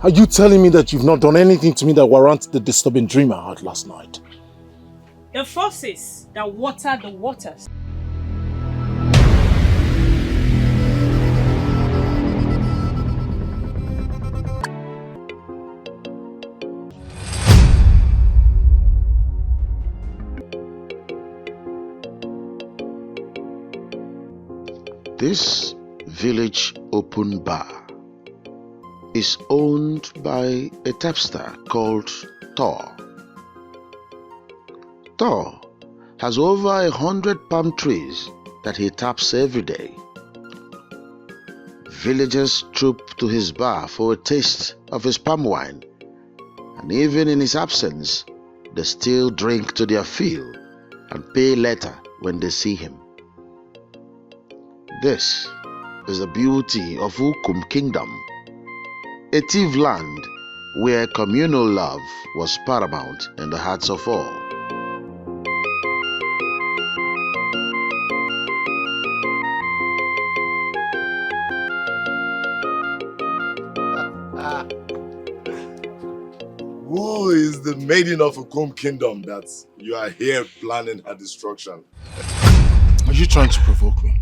Are you telling me that you've not done anything to me that warrants the disturbing dream I had last night? The forces that water the waters. This village open bar is owned by a tapster called Thor. Thor has over 100 palm trees that he taps every day. Villagers troop to his bar for a taste of his palm wine, and even in his absence, they still drink to their fill and pay later when they see him. This is the beauty of Ukum Kingdom, a thief land where communal love was paramount in the hearts of all. Who is the maiden of Ukum Kingdom that you are here planning her destruction? Are you trying to provoke me?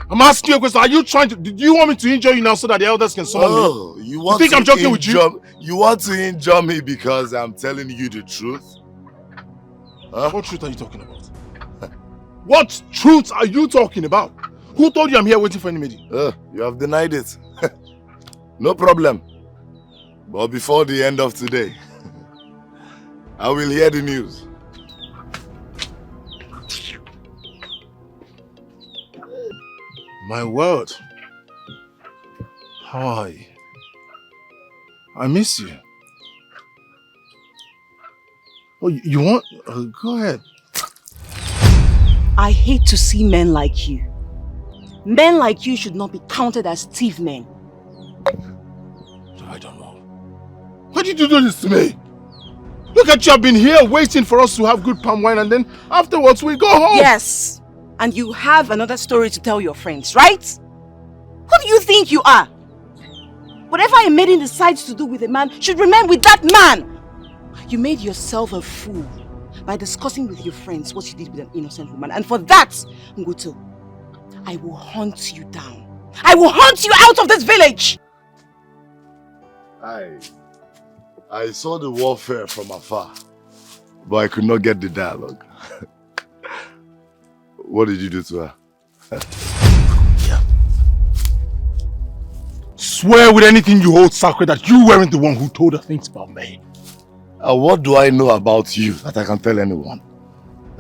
I'm asking you a question. Are you trying to... Do you want me to injure you now so that the elders can summon me? You think I'm joking with you? You want to injure me because I'm telling you the truth? Huh? What truth are you talking about? What truth are you talking about? Who told you I'm here waiting for anybody? You have denied it. No problem. But before the end of today, I will hear the news. My word. How are you? I miss you. Oh, you want... go ahead. I hate to see men like you. Men like you should not be counted as thief men. I don't know. Why did you do this to me? Look at you, I've been here waiting for us to have good palm wine and then afterwards we go home. Yes. And you have another story to tell your friends, right? Who do you think you are? Whatever a maiden decides to do with a man should remain with that man. You made yourself a fool by discussing with your friends what you did with an innocent woman. And for that, Ngoto, I will hunt you down. I will hunt you out of this village. I saw the warfare from afar, but I could not get the dialogue. What did you do to her? Yeah. Swear with anything you hold sacred that you weren't the one who told her things about me. What do I know about you that I can tell anyone?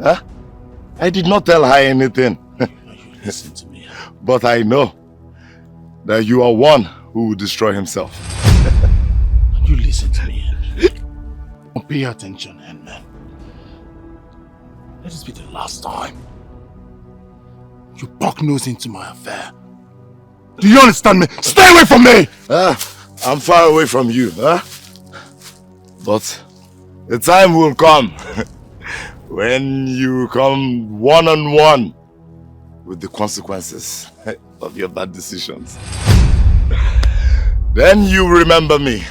Huh? I did not tell her anything. You listen to me. But I know that you are one who will destroy himself. You listen to me. Pay attention, man. Let this be the last time you poke nose into my affair. Do you understand me? Stay away from me! I'm far away from you, huh? But the time will come when you come one-on-one with the consequences of your bad decisions. Then you remember me.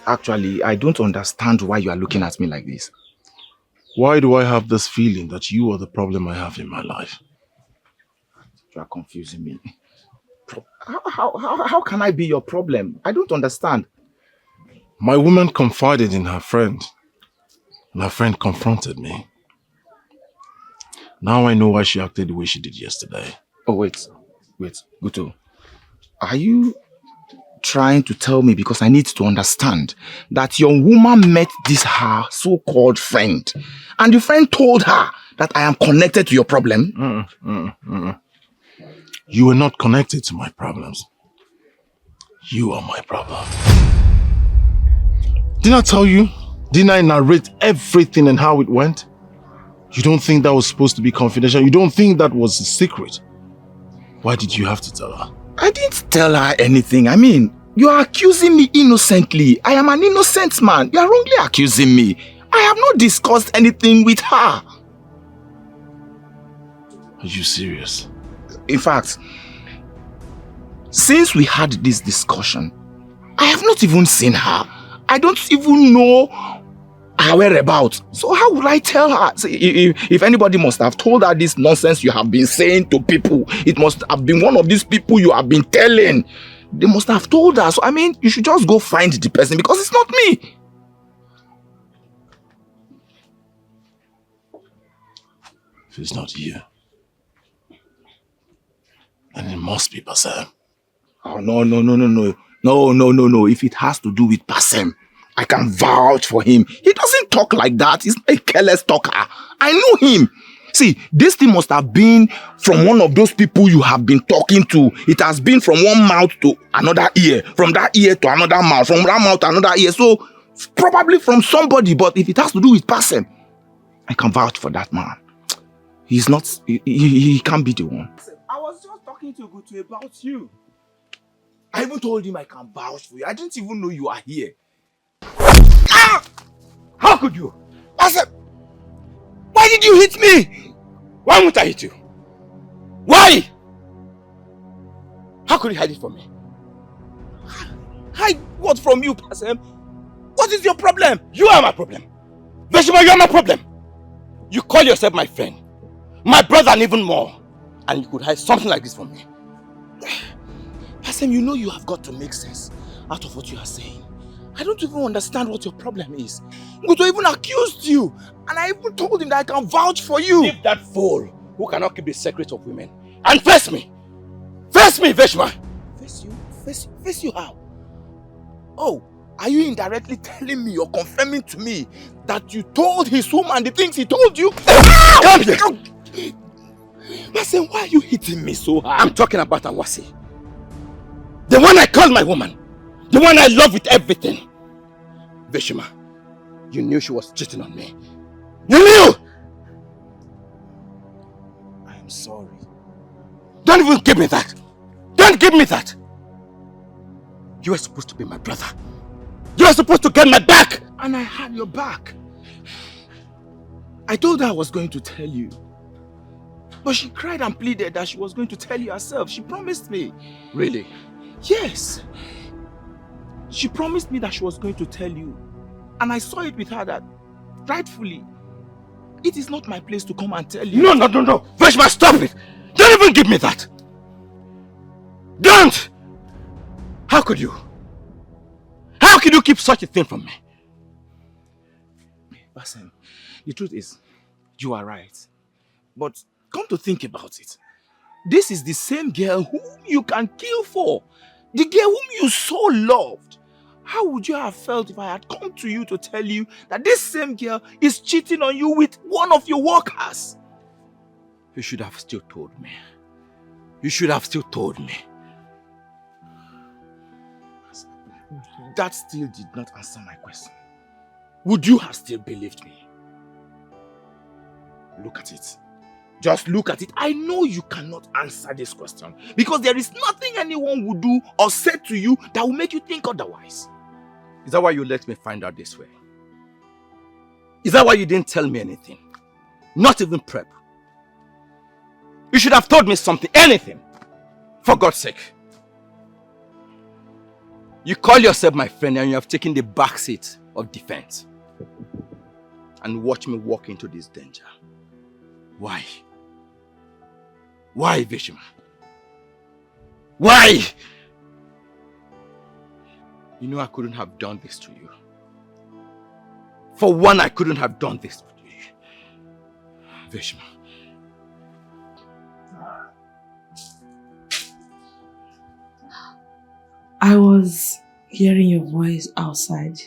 Actually, I don't understand why you are looking at me like this. Why do I have this feeling that you are the problem I have in my life? You are confusing me. How can I be your problem? I don't understand. My woman confided in her friend, and her friend confronted me. Now I know why she acted the way she did yesterday. Oh, wait, Guto. Are you trying to tell me, because I need to understand, that your woman met this her so-called friend, and the friend told her that I am connected to your problem? You are not connected to my problems. You are my problem. Didn't I tell you? Didn't I narrate everything and how it went? You don't think that was supposed to be confidential? You don't think that was a secret? Why did you have to tell her? I didn't tell her anything. I mean, you are accusing me innocently. I am an innocent man. You are wrongly accusing me. I have not discussed anything with her. Are you serious? In fact, since we had this discussion, I have not even seen her. I don't even know her whereabouts. So how will I tell her? See, if anybody must have told her this nonsense you have been saying to people, it must have been one of these people you have been telling. They must have told her. So I mean, you should just go find the person because it's not me. If it's not you, then it must be Basem. Oh, no. If it has to do with Basem, I can vouch for him. He doesn't talk like that. He's a careless talker. I know him. See, this thing must have been from one of those people you have been talking to. It has been from one mouth to another ear, from that ear to another mouth, from that mouth to another ear. So, probably from somebody, but if it has to do with Basem, I can vouch for that man. He's not, he can't be the one. I was just talking to Gutu about you. I even told him I can vouch for you. I didn't even know you are here. Ah! How could you? Basem, why did you hit me? Why won't I hit you? Why? How could you hide it from me? Hide what from you, Basem? What is your problem? You are my problem. Veshima, you are my problem. You call yourself my friend, my brother, and even more. And you could hide something like this from me. Basem, you know you have got to make sense out of what you are saying. I don't even understand what your problem is. Guto even accused you, and I even told him that I can vouch for you. Leave that fool who cannot keep the secret of women and face me. Face me, Veshma. Face you? Face you how? Oh, are you indirectly telling me or confirming to me that you told his woman the things he told you? Come here. Basem, why are you hitting me so hard? I'm talking about Awasi. The one I call my woman. The one I love with everything. Veshima, you knew she was cheating on me. You knew! I am sorry. Don't even give me that. Don't give me that. You were supposed to be my brother. You were supposed to get my back. And I had your back. I told her I was going to tell you. But she cried and pleaded that she was going to tell you herself. She promised me. Really? Yes. She promised me that she was going to tell you. And I saw it with her that, rightfully, it is not my place to come and tell you. No. Veshma, stop it. Don't even give me that. Don't! How could you? How could you keep such a thing from me? Basem, the truth is, you are right. But come to think about it, this is the same girl whom you can kill for. The girl whom you so loved. How would you have felt if I had come to you to tell you that this same girl is cheating on you with one of your workers? You should have still told me. You should have still told me. That still did not answer my question. Would you have still believed me? Look at it. Just look at it. I know you cannot answer this question because there is nothing anyone would do or say to you that will make you think otherwise. Is that why you let me find out this way? Is that why you didn't tell me anything? Not even prep. You should have told me something, anything. For God's sake. You call yourself my friend and you have taken the back seat of defense. And watch me walk into this danger. Why? Why, Veshima? Why? You know I couldn't have done this to you. For one, I couldn't have done this to you. Veshima. I was hearing your voice outside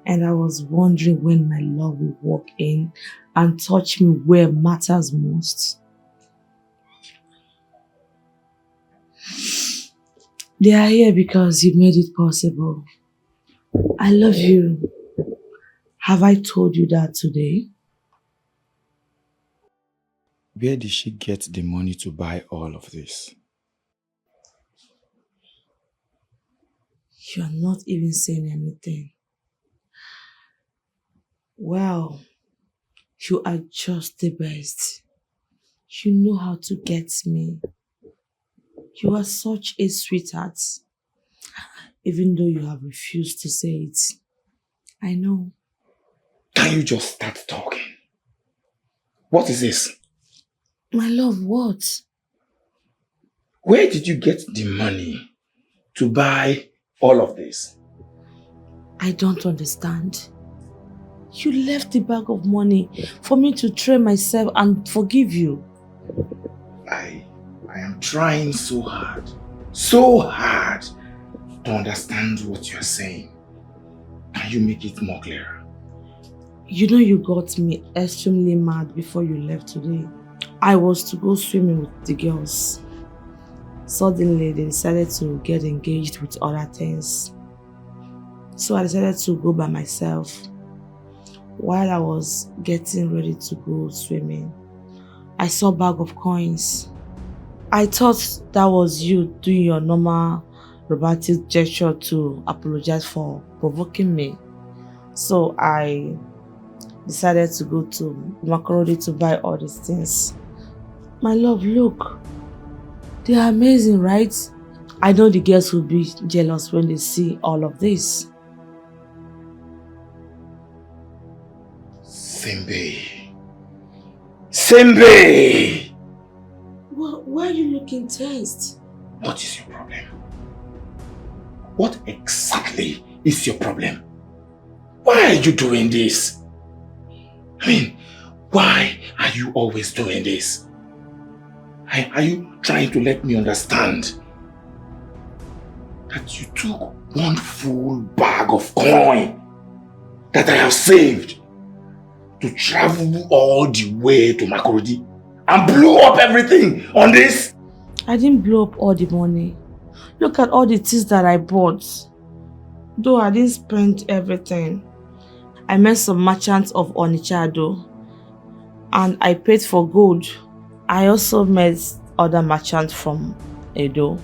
and I was wondering when my love will walk in and touch me where matters most. They are here because you made it possible. I love you. Have I told you that today? Where did she get the money to buy all of this? You're not even saying anything. Well, you are just the best. You know how to get me. You are such a sweetheart. Even though you have refused to say it. I know. Can you just start talking? What is this? My love, what? Where did you get the money to buy all of this? I don't understand. You left the bag of money for me to train myself and forgive you. I am trying so hard to understand what you're saying. Can you make it more clear? You know you got me extremely mad before you left today. I was to go swimming with the girls. Suddenly they decided to get engaged with other things. So I decided to go by myself. While I was getting ready to go swimming, I saw a bag of coins. I thought that was you doing your normal romantic gesture to apologize for provoking me. So I decided to go to Macaroni to buy all these things. My love, look. They are amazing, right? I know the girls will be jealous when they see all of this. Sembe! Why are you looking tense? What is your problem? What exactly is your problem? Why are you doing this? I mean, why are you always doing this? Are you trying to let me understand that you took one full bag of coin that I have saved to travel all the way to Makurdi and blew up everything on this? I didn't blow up all the money. Look at all the things that I bought. Though I didn't spend everything. I met some merchants of Onitsha and I paid for gold. I also met other merchants from Edo.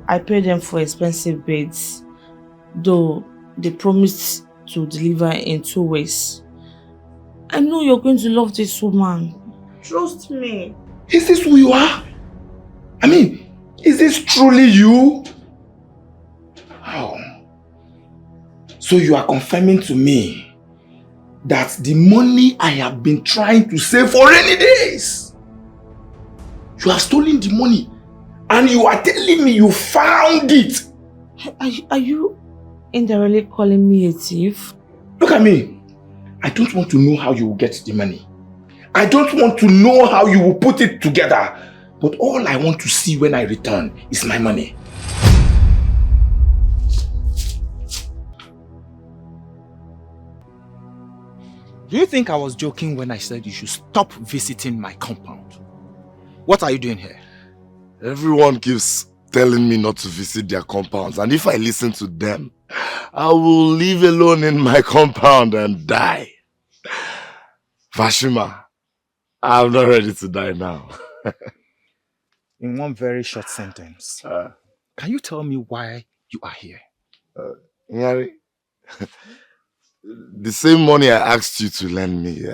I paid them for expensive beads, though they promised to deliver in 2 ways. I know you're going to love this woman. Trust me. Is this who you are? I mean, is this truly you? Oh. So you are confirming to me that the money I have been trying to save for rainy days, you have stolen the money and you are telling me you found it. Are you indirectly calling me a thief? Look at me. I don't want to know how you will get the money. I don't want to know how you will put it together. But all I want to see when I return is my money. Do you think I was joking when I said you should stop visiting my compound? What are you doing here? Everyone keeps telling me not to visit their compounds, and if I listen to them, I will live alone in my compound and die. Vashima, I'm not ready to die now. In one very short sentence, can you tell me why you are here? Nyari, the same money I asked you to lend me,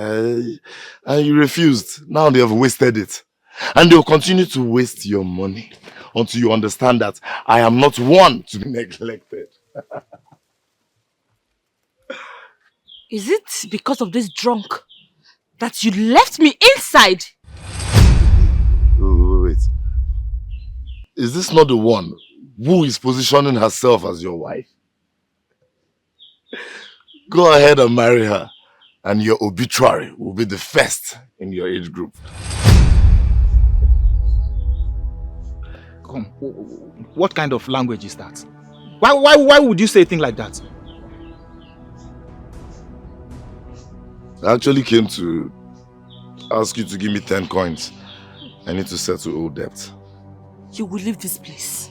and you refused. Now they have wasted it. And they'll continue to waste your money until you understand that I am not one to be neglected. Is it because of this drunk that you left me inside? Wait. Is this not the one who is positioning herself as your wife? Go ahead and marry her, and your obituary will be the first in your age group. Come, what kind of language is that? Why would you say a thing like that? I actually came to ask you to give me 10 coins. I need to settle old debt. You will leave this place.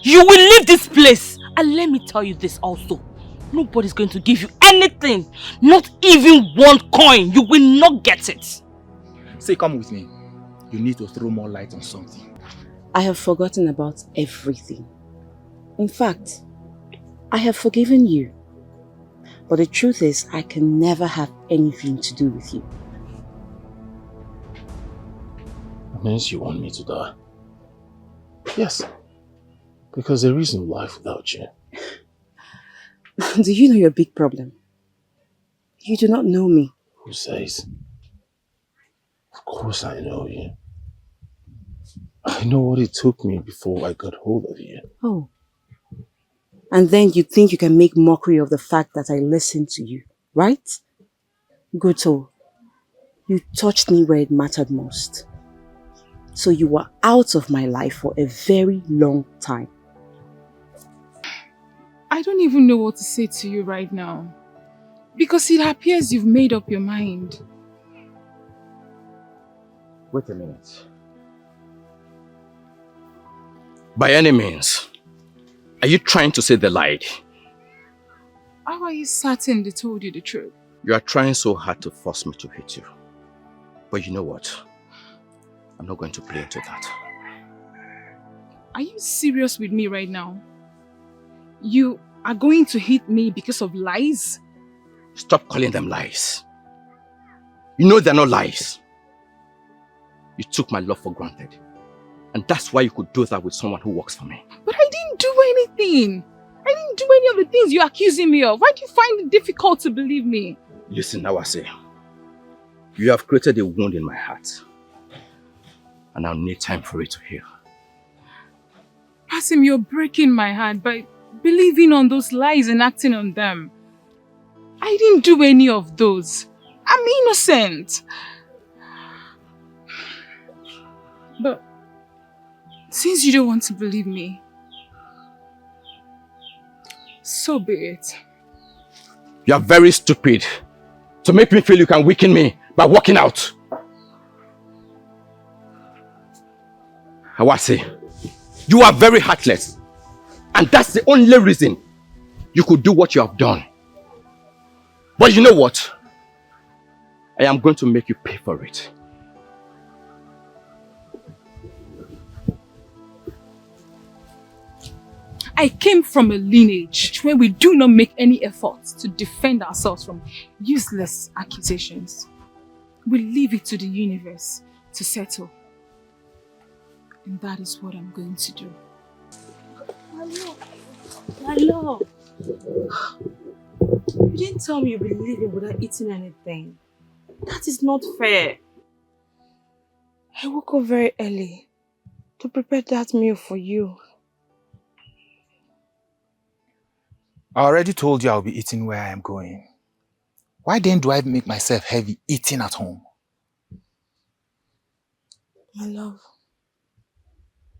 You will leave this place! And let me tell you this also. Nobody's going to give you anything. Not even 1 coin. You will not get it. Say, come with me. You need to throw more light on something. I have forgotten about everything. In fact, I have forgiven you. But the truth is, I can never have anything to do with you. It means you want me to die. Yes. Because there is no life without you. Do you know your big problem? You do not know me. Who says? Of course I know you. I know what it took me before I got hold of you. Oh. And then you think you can make mockery of the fact that I listened to you, right? Goto, you touched me where it mattered most. So you were out of my life for a very long time. I don't even know what to say to you right now. Because it appears you've made up your mind. Wait a minute. By any means, are you trying to say they lied? How are you certain they told you the truth? You are trying so hard to force me to hate you. But you know what? I'm not going to play into that. Are you serious with me right now? You are going to hit me because of lies? Stop calling them lies. You know they're not lies. You took my love for granted. And that's why you could do that with someone who works for me. But I didn't do anything. I didn't do any of the things you're accusing me of. Why do you find it difficult to believe me? Listen, now I say, you have created a wound in my heart. And I'll need time for it to heal. Pasim, you're breaking my heart by believing on those lies and acting on them. I didn't do any of those. I'm innocent. But since you don't want to believe me, so be it. You are very stupid to make me feel you can weaken me by walking out. Awase, you are very heartless. And that's the only reason you could do what you have done. But you know what? I am going to make you pay for it. I came from a lineage where we do not make any efforts to defend ourselves from useless accusations. We leave it to the universe to settle. And that is what I'm going to do. My love. You didn't tell me you'd be leaving without eating anything. That is not fair. I woke up very early to prepare that meal for you. I already told you I'll be eating where I am going. Why then do I make myself heavy eating at home? My love,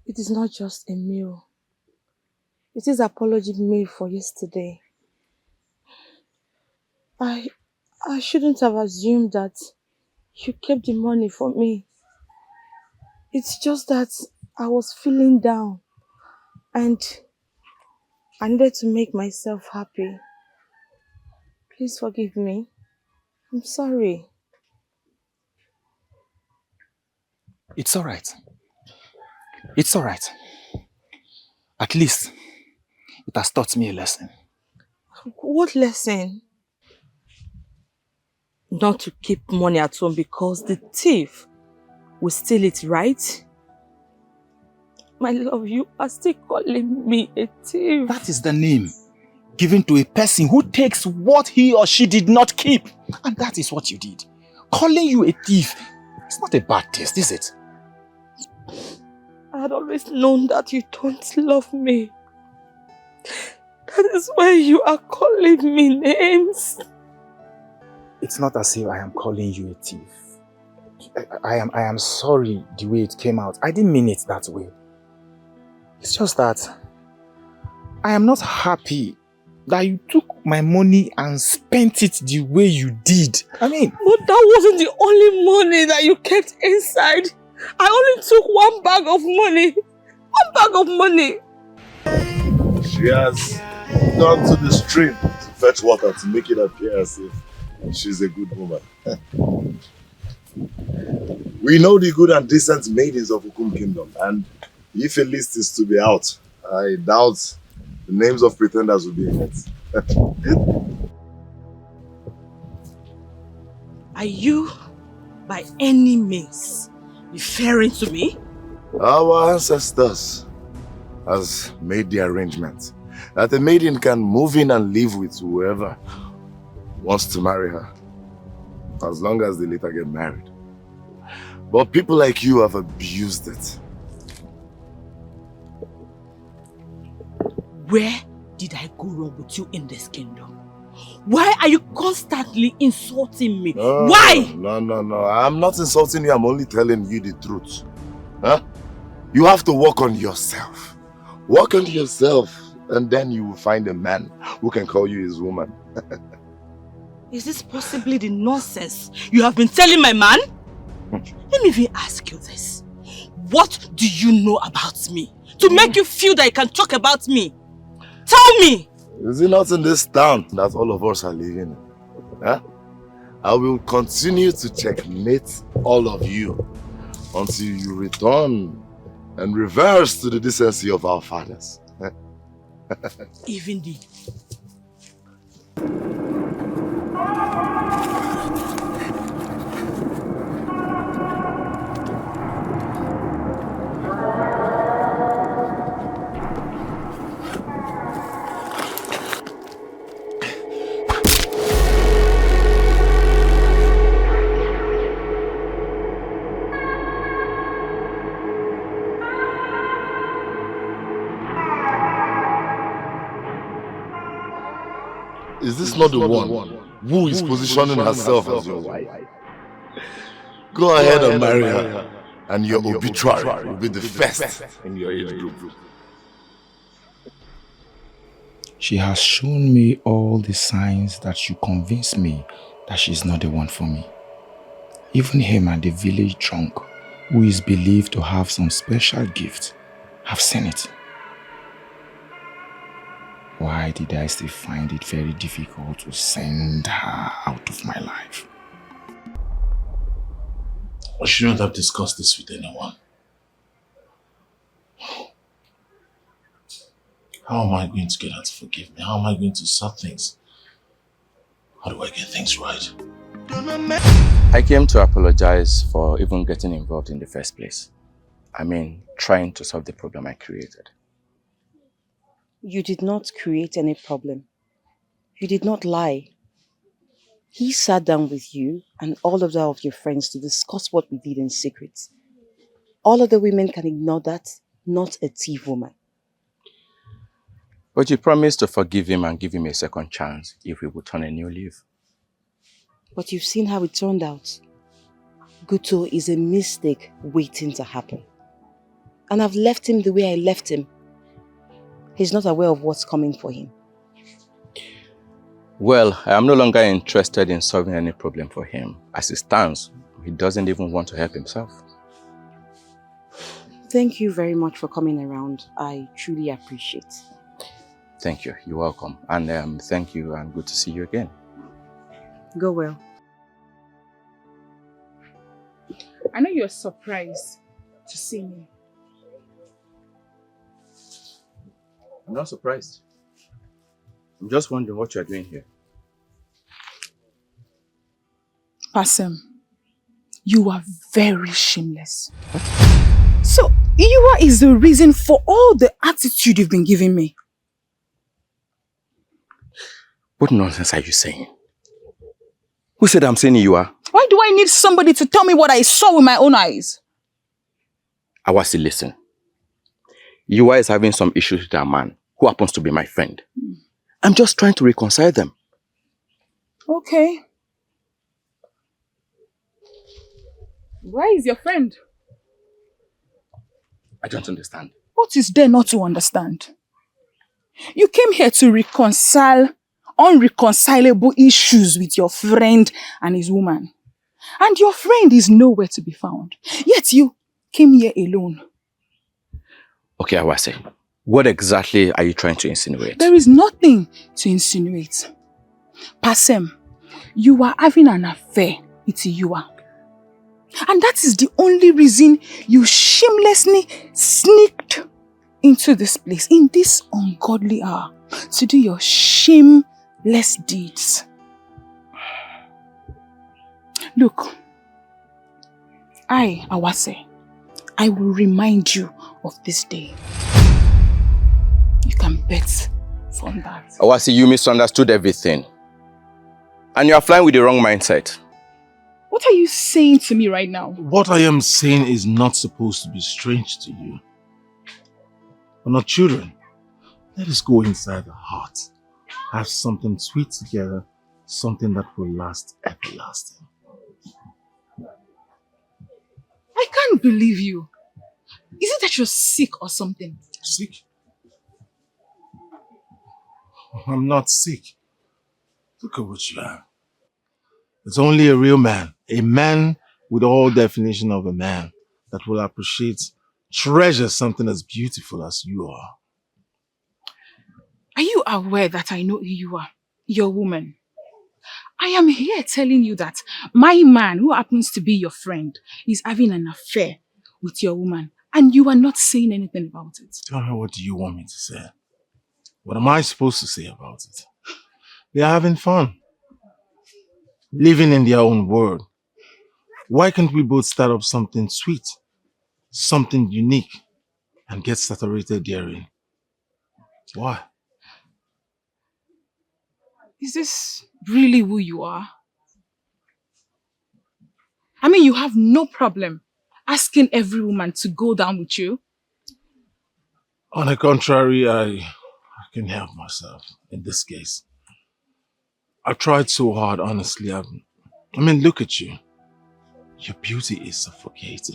it is not just a meal. It is apology meal for yesterday. I shouldn't have assumed that you kept the money for me. It's just that I was feeling down and I needed to make myself happy. Please forgive me. I'm sorry. It's alright. It's alright. At least, it has taught me a lesson. What lesson? Not to keep money at home because the thief will steal it, right? My love, you are still calling me a thief. That is the name given to a person who takes what he or she did not keep. And that is what you did. Calling you a thief, it's not a bad taste, is it? I had always known that you don't love me. That is why you are calling me names. It's not as if I am calling you a thief. I am sorry the way it came out. I didn't mean it that way. It's just that I am not happy that you took my money and spent it the way you did. I mean... But that wasn't the only money that you kept inside. I only took one bag of money. One bag of money. She has gone to the stream to fetch water to make it appear as if she's a good woman. We know the good and decent maidens of Ukum Kingdom, and if a list is to be out, I doubt the names of pretenders will be in it. Are you, by any means, referring to me? Our ancestors has made the arrangement that the maiden can move in and live with whoever wants to marry her, as long as they later get married. But people like you have abused it. Where did I go wrong with you in this kingdom? Why are you constantly insulting me? Why? No. I'm not insulting you. I'm only telling you the truth. Huh? You have to work on yourself. Work on yourself, and then you will find a man who can call you his woman. Is this possibly the nonsense you have been telling my man? Let me even ask you this. What do you know about me to make you feel that you can talk about me? Tell me! Is it not in this town that all of us are living in? Huh? I will continue to checkmate all of you until you return and reverse to the decency of our fathers. Even the... Is this not the one who is positioning herself as your wife? Go ahead and marry her, and your obituary will be the first in your age group. She has shown me all the signs that should convince me that she's not the one for me. Even him and the village drunk, who is believed to have some special gift, have seen it. Why did I still find it very difficult to send her out of my life? I shouldn't have discussed this with anyone. How am I going to get her to forgive me? How am I going to sort things? How do I get things right? I came to apologize for even getting involved in the first place. I mean, trying to solve the problem I created. You did not create any problem. You did not lie. He sat down with you and all of your friends to discuss what we did in secret. All of the women can ignore that, not a thief woman. But you promised to forgive him and give him a second chance if we would turn a new leaf. But you've seen how it turned out. Guto is a mistake waiting to happen. And I've left him the way I left him. He's not aware of what's coming for him. Well, I am no longer interested in solving any problem for him. As it stands, he doesn't even want to help himself. Thank you very much for coming around. I truly appreciate it. Thank you. You're welcome. And thank you and good to see you again. Go well. I know you're surprised to see me. I'm not surprised. I'm just wondering what you're doing here. Pasem, you are very shameless. So, Iwa is the reason for all the attitude you've been giving me. What nonsense are you saying? Who said I'm saying Iwa? Why do I need somebody to tell me what I saw with my own eyes? Awasi, listen. Iwa is having some issues with a man who happens to be my friend. I'm just trying to reconcile them. Okay. Where is your friend? I don't understand. What is there not to understand? You came here to reconcile unreconcilable issues with your friend and his woman. And your friend is nowhere to be found. Yet you came here alone. Okay, Awase. What exactly are you trying to insinuate? There is nothing to insinuate. Pasem, you are having an affair with Iwa. And that is the only reason you shamelessly sneaked into this place in this ungodly hour to do your shameless deeds. Look, I, Awase, I will remind you of this day. bet on that. Oh, I see you misunderstood everything. And you are flying with the wrong mindset. What are you saying to me right now? What I am saying is not supposed to be strange to you. We're not children. Let us go inside the heart. Have something sweet together. Something that will last everlasting. I can't believe you. Is it that you're sick or something? Sick? I'm not sick. Look at what you are. It's only a real man. A man with all definition of a man that will appreciate, treasure something as beautiful as you are. Are you aware that I know who you are? You're a woman. I am here telling you that my man, who happens to be your friend, is having an affair with your woman, and you are not saying anything about it. Tell me, what do you want me to say? What am I supposed to say about it? They are having fun. Living in their own world. Why can't we both start up something sweet? Something unique? And get saturated therein? Why? Is this really who you are? I mean, you have no problem asking every woman to go down with you. On the contrary, I can help myself in this case. I've tried so hard, honestly. I mean, look at you. Your beauty is suffocating.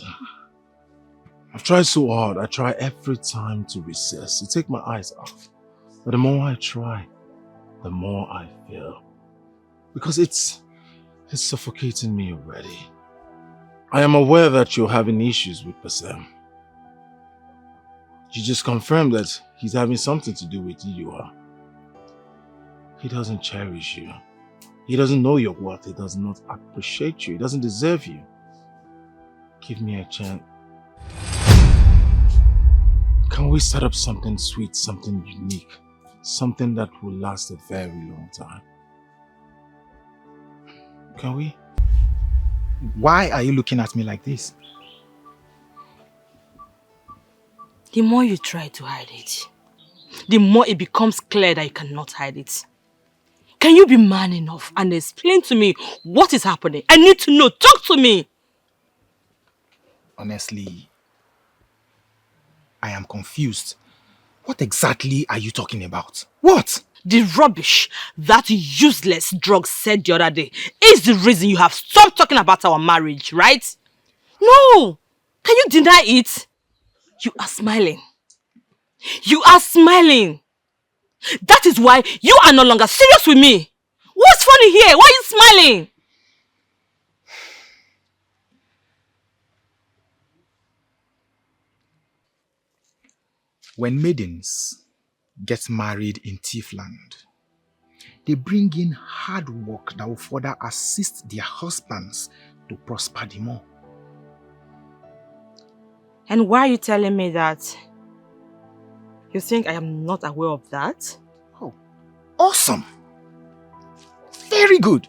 I've tried so hard. I try every time to resist, to take my eyes off. But the more I try, the more I feel. Because it's suffocating me already. I am aware that you're having issues with Basem. You just confirmed that he's having something to do with you. He doesn't cherish you. He doesn't know your worth. He does not appreciate you. He doesn't deserve you. Give me a chance. Can we start up something sweet, something unique? Something that will last a very long time. Can we? Why are you looking at me like this? The more you try to hide it, the more it becomes clear that you cannot hide it. Can you be man enough and explain to me what is happening? I need to know. Talk to me. Honestly, I am confused. What exactly are you talking about? What? The rubbish that useless drug said the other day is the reason you have stopped talking about our marriage, right? No! Can you deny it? You are smiling. You are smiling. That is why you are no longer serious with me. What's funny here? Why are you smiling? When maidens get married in Tiefland, they bring in hard work that will further assist their husbands to prosper the more. And why are you telling me that? You think I am not aware of that? Oh, awesome! Very good!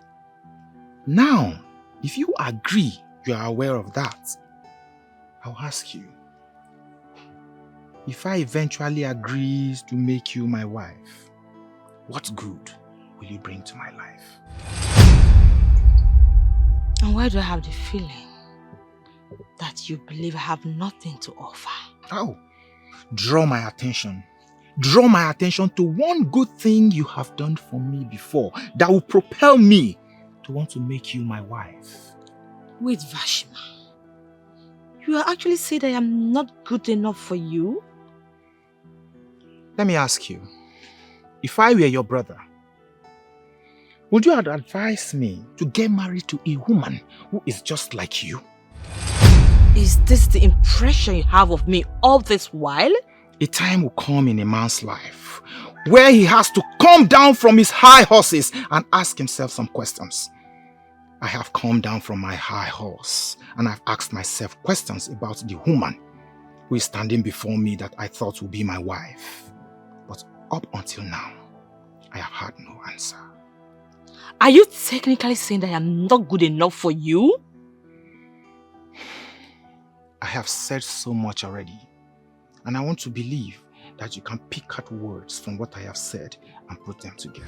Now, if you agree you are aware of that, I'll ask you, if I eventually agree to make you my wife, what good will you bring to my life? And why do I have the feeling that you believe I have nothing to offer? Oh, draw my attention. Draw my attention to one good thing you have done for me before that will propel me to want to make you my wife. Wait, Vashima. You are actually saying that I am not good enough for you? Let me ask you, if I were your brother, would you advise me to get married to a woman who is just like you? Is this the impression you have of me all this while? A time will come in a man's life where he has to come down from his high horses and ask himself some questions. I have come down from my high horse and I've asked myself questions about the woman who is standing before me that I thought would be my wife. But up until now, I have had no answer. Are you technically saying that I am not good enough for you? I have said so much already, and I want to believe that you can pick out words from what I have said and put them together.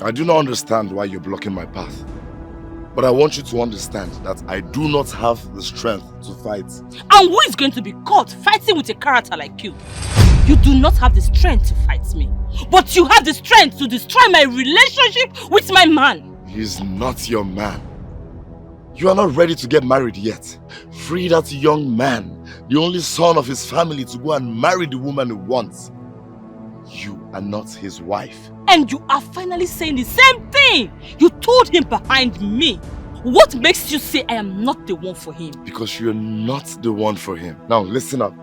I do not understand why you're blocking my path. But I want you to understand that I do not have the strength to fight. And who is going to be caught fighting with a character like you? You do not have the strength to fight me. But you have the strength to destroy my relationship with my man. He's not your man. You are not ready to get married yet. Free that young man, the only son of his family, to go and marry the woman he wants. You are not his wife. And you are finally saying the same thing you told him behind me. What makes you say I am not the one for him? Because you're not the one for him. Now listen up.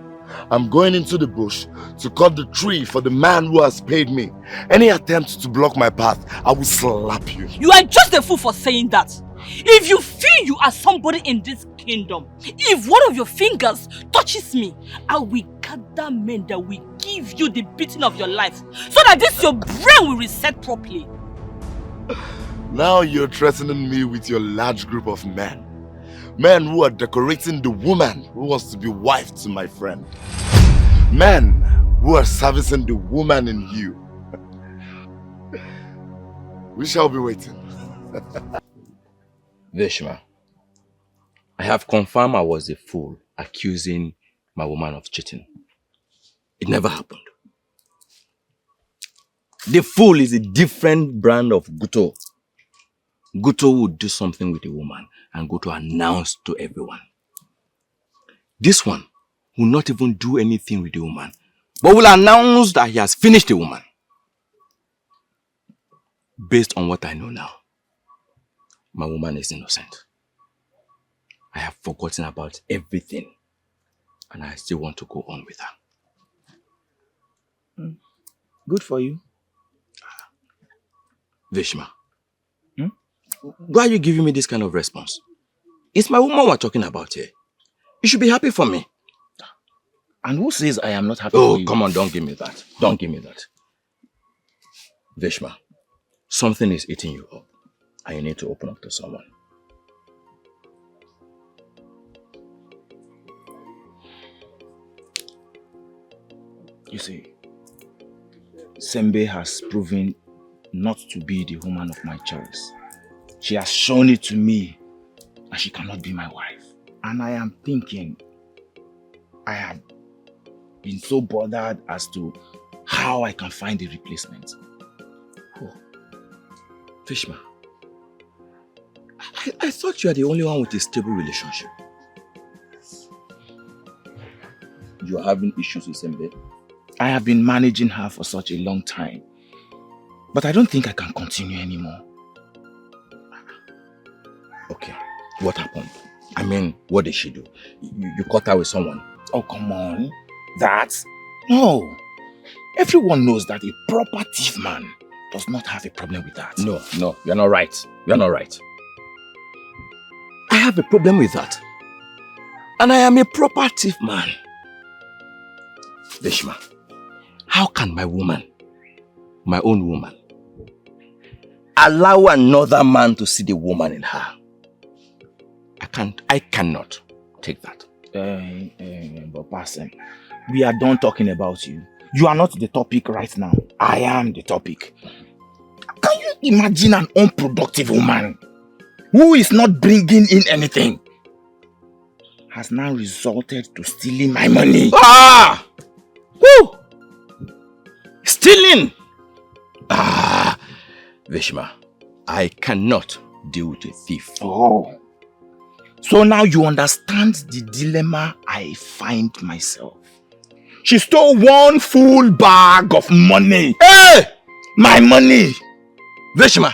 I'm going into the bush to cut the tree for the man who has paid me. Any attempt to block my path, I will slap you. You are just a fool for saying that. If you feel you are somebody in this kingdom, if one of your fingers touches me, I will gather men that will give you the beating of your life so that this your brain will reset properly. Now you're threatening me with your large group of men. Men who are decorating the woman who wants to be wife to my friend. Men who are servicing the woman in you. We shall be waiting. Vishma, I have confirmed I was a fool accusing my woman of cheating. It never happened. The fool is a different brand of Guto. Guto would do something with a woman and go to announce to everyone. This one will not even do anything with the woman, but will announce that he has finished the woman. Based on what I know now, my woman is innocent. I have forgotten about everything and I still want to go on with her. Good for you. Vishma, why are you giving me this kind of response? It's my woman we're talking about here. You should be happy for me. And who says I am not happy for you? Oh, come on, don't give me that. Don't give me that. Vishma, something is eating you up and you need to open up to someone. You see, Sembe has proven not to be the woman of my choice. She has shown it to me that she cannot be my wife. And I am thinking, I have been so bothered as to how I can find a replacement. Oh, Vishma, I thought you are the only one with a stable relationship. You are having issues with Sembe? I have been managing her for such a long time. But I don't think I can continue anymore. Okay, what happened? I mean, what did she do? You caught her with someone? Oh, come on. That? No. Everyone knows that a proper thief man does not have a problem with that. No, you're not right. You're not right. I have a problem with that. And I am a proper thief man. Vishma, how can my woman, my own woman, allow another man to see the woman in her? I cannot take that. But Pastor, we are done talking about you. You are not the topic right now. I am the topic. Can you imagine an unproductive woman who is not bringing in anything has now resulted to stealing my money? Ah! Woo! Stealing! Ah! Vishma, I cannot deal with a thief. Oh. So now you understand the dilemma I find myself. She stole one full bag of money. Hey! My money! Vishma!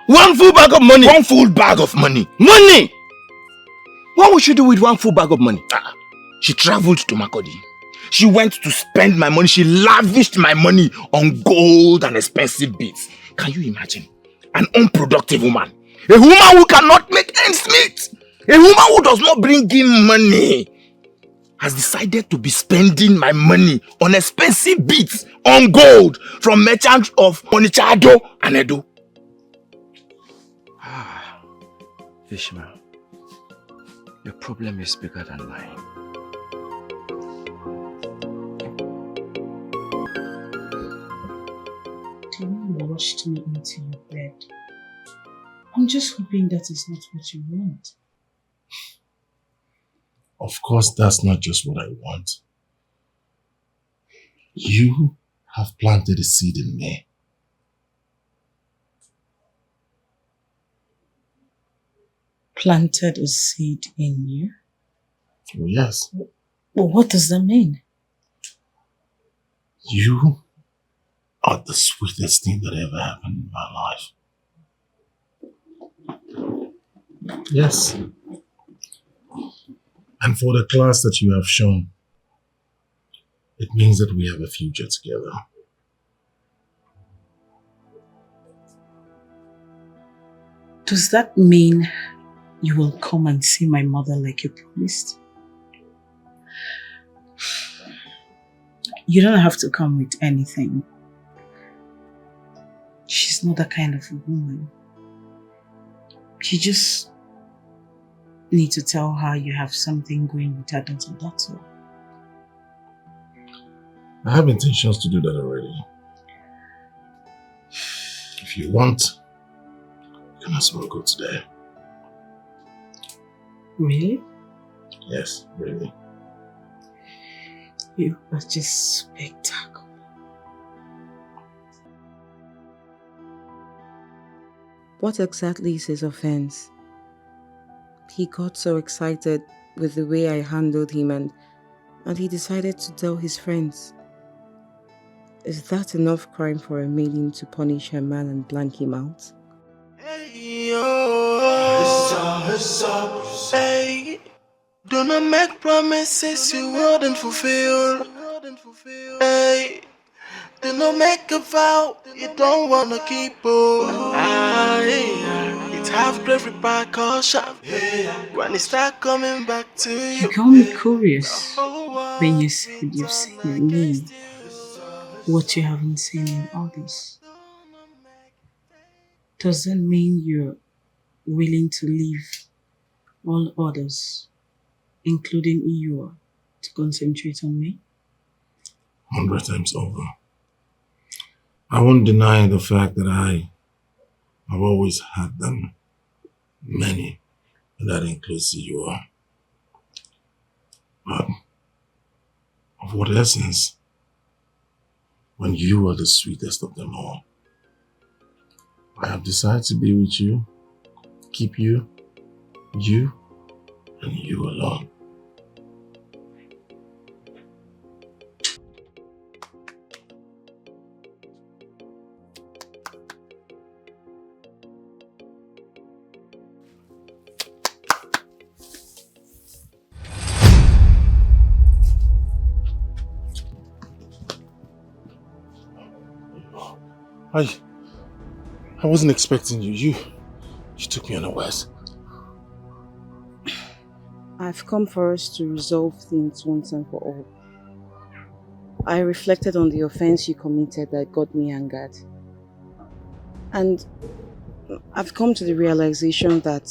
One full bag of money! One full bag of money! Money! What would she do with one full bag of money? She traveled to Makodi. She went to spend my money. She lavished my money on gold and expensive beads. Can you imagine? An unproductive woman. A woman who cannot make ends meet. A woman who does not bring in money has decided to be spending my money on expensive beads, on gold, from merchants of Onichado and Edo. Fishman, your problem is bigger than mine. The way you rushed me into your bed, I'm just hoping that is not what you want. Of course, that's not just what I want. You have planted a seed in me. Planted a seed in you? Oh, yes. Well, what does that mean? You are the sweetest thing that ever happened in my life. Yes. And for the class that you have shown, it means that we have a future together. Does that mean you will come and see my mother like you promised? You don't have to come with anything. She's not that kind of a woman. You just need to tell her you have something going with her daughter, that's all. I have intentions to do that already. If you want, you can as well go today. Really? Yes, really. You are just spectacular. What exactly is his offense? He got so excited with the way I handled him and he decided to tell his friends. Is that enough crime for a maiden to punish her man and blank him out? Hey, do not make promises you wouldn't fulfill. Hey, do not make a vow you don't wanna keep. It have great repercussion when it start coming back to you. You got me curious when you said you've seen in me what you haven't seen in others. Does that mean you're willing to leave all others, including Eeyore, to concentrate on me? 100 times over. I won't deny the fact that I've always had them. Many. And that includes Eeyore. But of what essence when you are the sweetest of them all? I have decided to be with you, keep you, and you alone. I wasn't expecting you. You took me unawares. I've come for us to resolve things once and for all. I reflected on the offense you committed that got me angered. And I've come to the realization that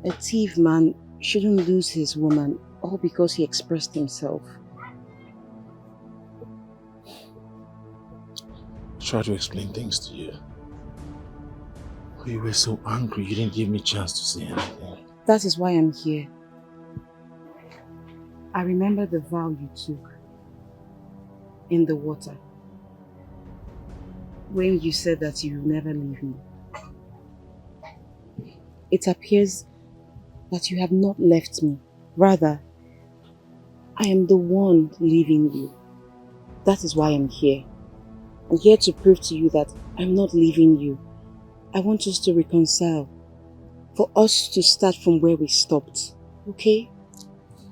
a thief man shouldn't lose his woman all because he expressed himself. I tried to explain things to you. But you were so angry you didn't give me a chance to say anything. That is why I'm here. I remember the vow you took in the water when you said that you will never leave me. It appears that you have not left me. Rather, I am the one leaving you. That is why I'm here. I'm here to prove to you that I'm not leaving you. I want us to reconcile. For us to start from where we stopped. Okay?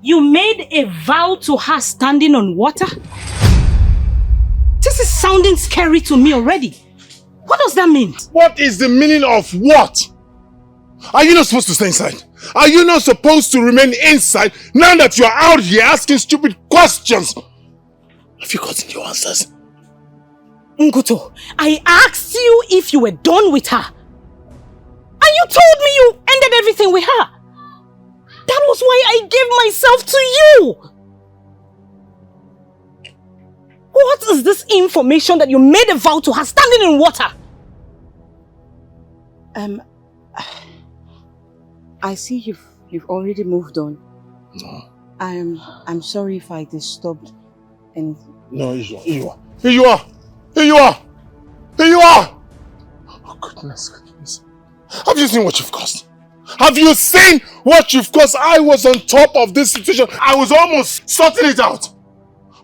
You made a vow to her standing on water? This is sounding scary to me already. What does that mean? What is the meaning of what? Are you not supposed to stay inside? Are you not supposed to remain inside now that you are out here asking stupid questions? Have you gotten your answers? Nguto, I asked you if you were done with her. And you told me you ended everything with I gave myself to you! What is this information that you made a vow to her standing in water? I see you've already moved on. No. I'm sorry if I disturbed anything. No, here you are. Here you are! Here you are! Here you are! Oh, goodness. Have you seen what you've caused? Have you seen what you've caused? I was on top of this situation. I was almost sorting it out.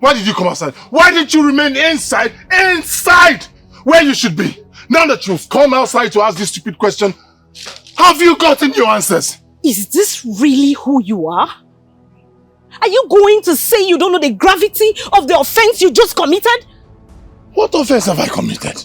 Why did you come outside? Why did you remain inside? Inside! Where you should be. Now that you've come outside to ask this stupid question, have you gotten your answers? Is this really who you are? Are you going to say you don't know the gravity of the offense you just committed? What offense have I committed?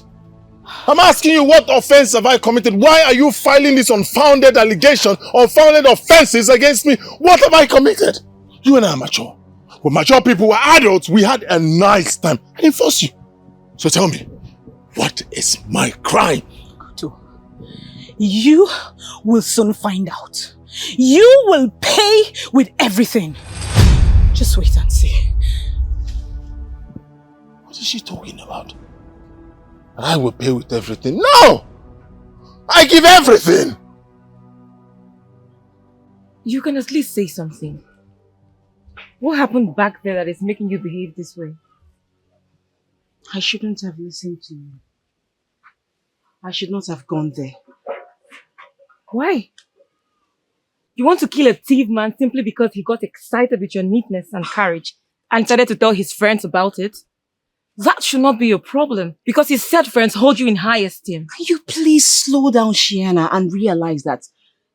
I'm asking you, what offense have I committed? Why are you filing this unfounded allegation, unfounded offenses against me? What have I committed? You and I are mature. We're mature people, we're adults. We had a nice time. I didn't force you. So tell me, what is my crime? You will soon find out. You will pay with everything. Just wait and see. What is she talking about? I will pay with everything. No! I give everything! You can at least say something. What happened back there that is making you behave this way? I shouldn't have listened to you. I should not have gone there. Why? You want to kill a thief man simply because he got excited with your neatness and courage and started to tell his friends about it? That should not be your problem because his said friends hold you in high esteem. Can you please slow down, Shiana, and realize that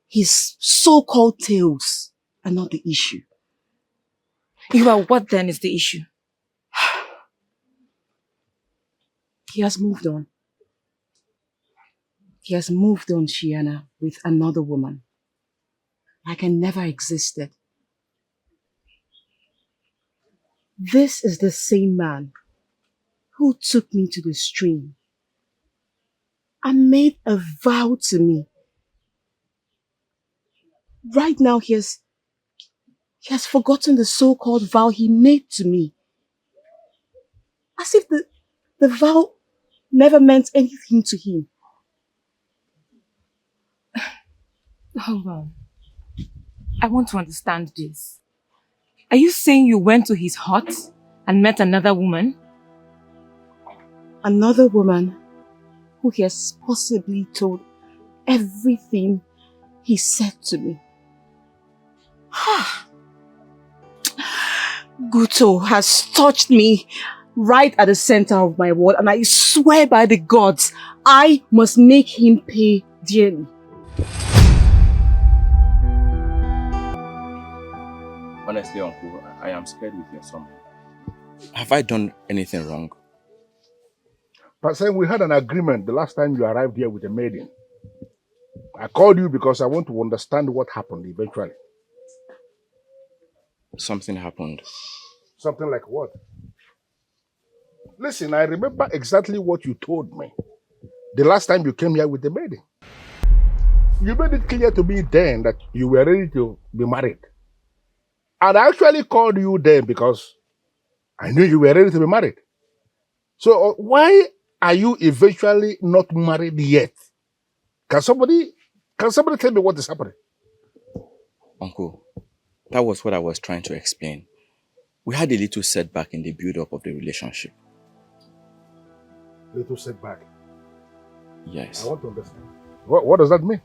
his so-called tales are not the issue? You are what then is the issue? He has moved on. He has moved on, Shiana, with another woman. Like I never existed. This is the same man who took me to the stream and made a vow to me. Right now he has forgotten the so-called vow he made to me. As if the vow never meant anything to him. Hold on. I want to understand this. Are you saying you went to his hut and met another woman? Another woman who he has possibly told everything he said to me. Guto has touched me right at the center of my world, and I swear by the gods, I must make him pay dearly. Honestly, Uncle, I am scared with your son. Have I done anything wrong? But saying we had an agreement the last time you arrived here with a maiden. I called you because I want to understand what happened eventually. Something happened. Something like what? Listen, I remember exactly what you told me the last time you came here with the maiden. You made it clear to me then that you were ready to be married. And I actually called you then because I knew you were ready to be married. So why are you eventually not married yet? Can somebody tell me what is happening? Uncle, that was what I was trying to explain. We had a little setback in the build-up of the relationship. Little setback? Yes. I want to understand. What does that mean?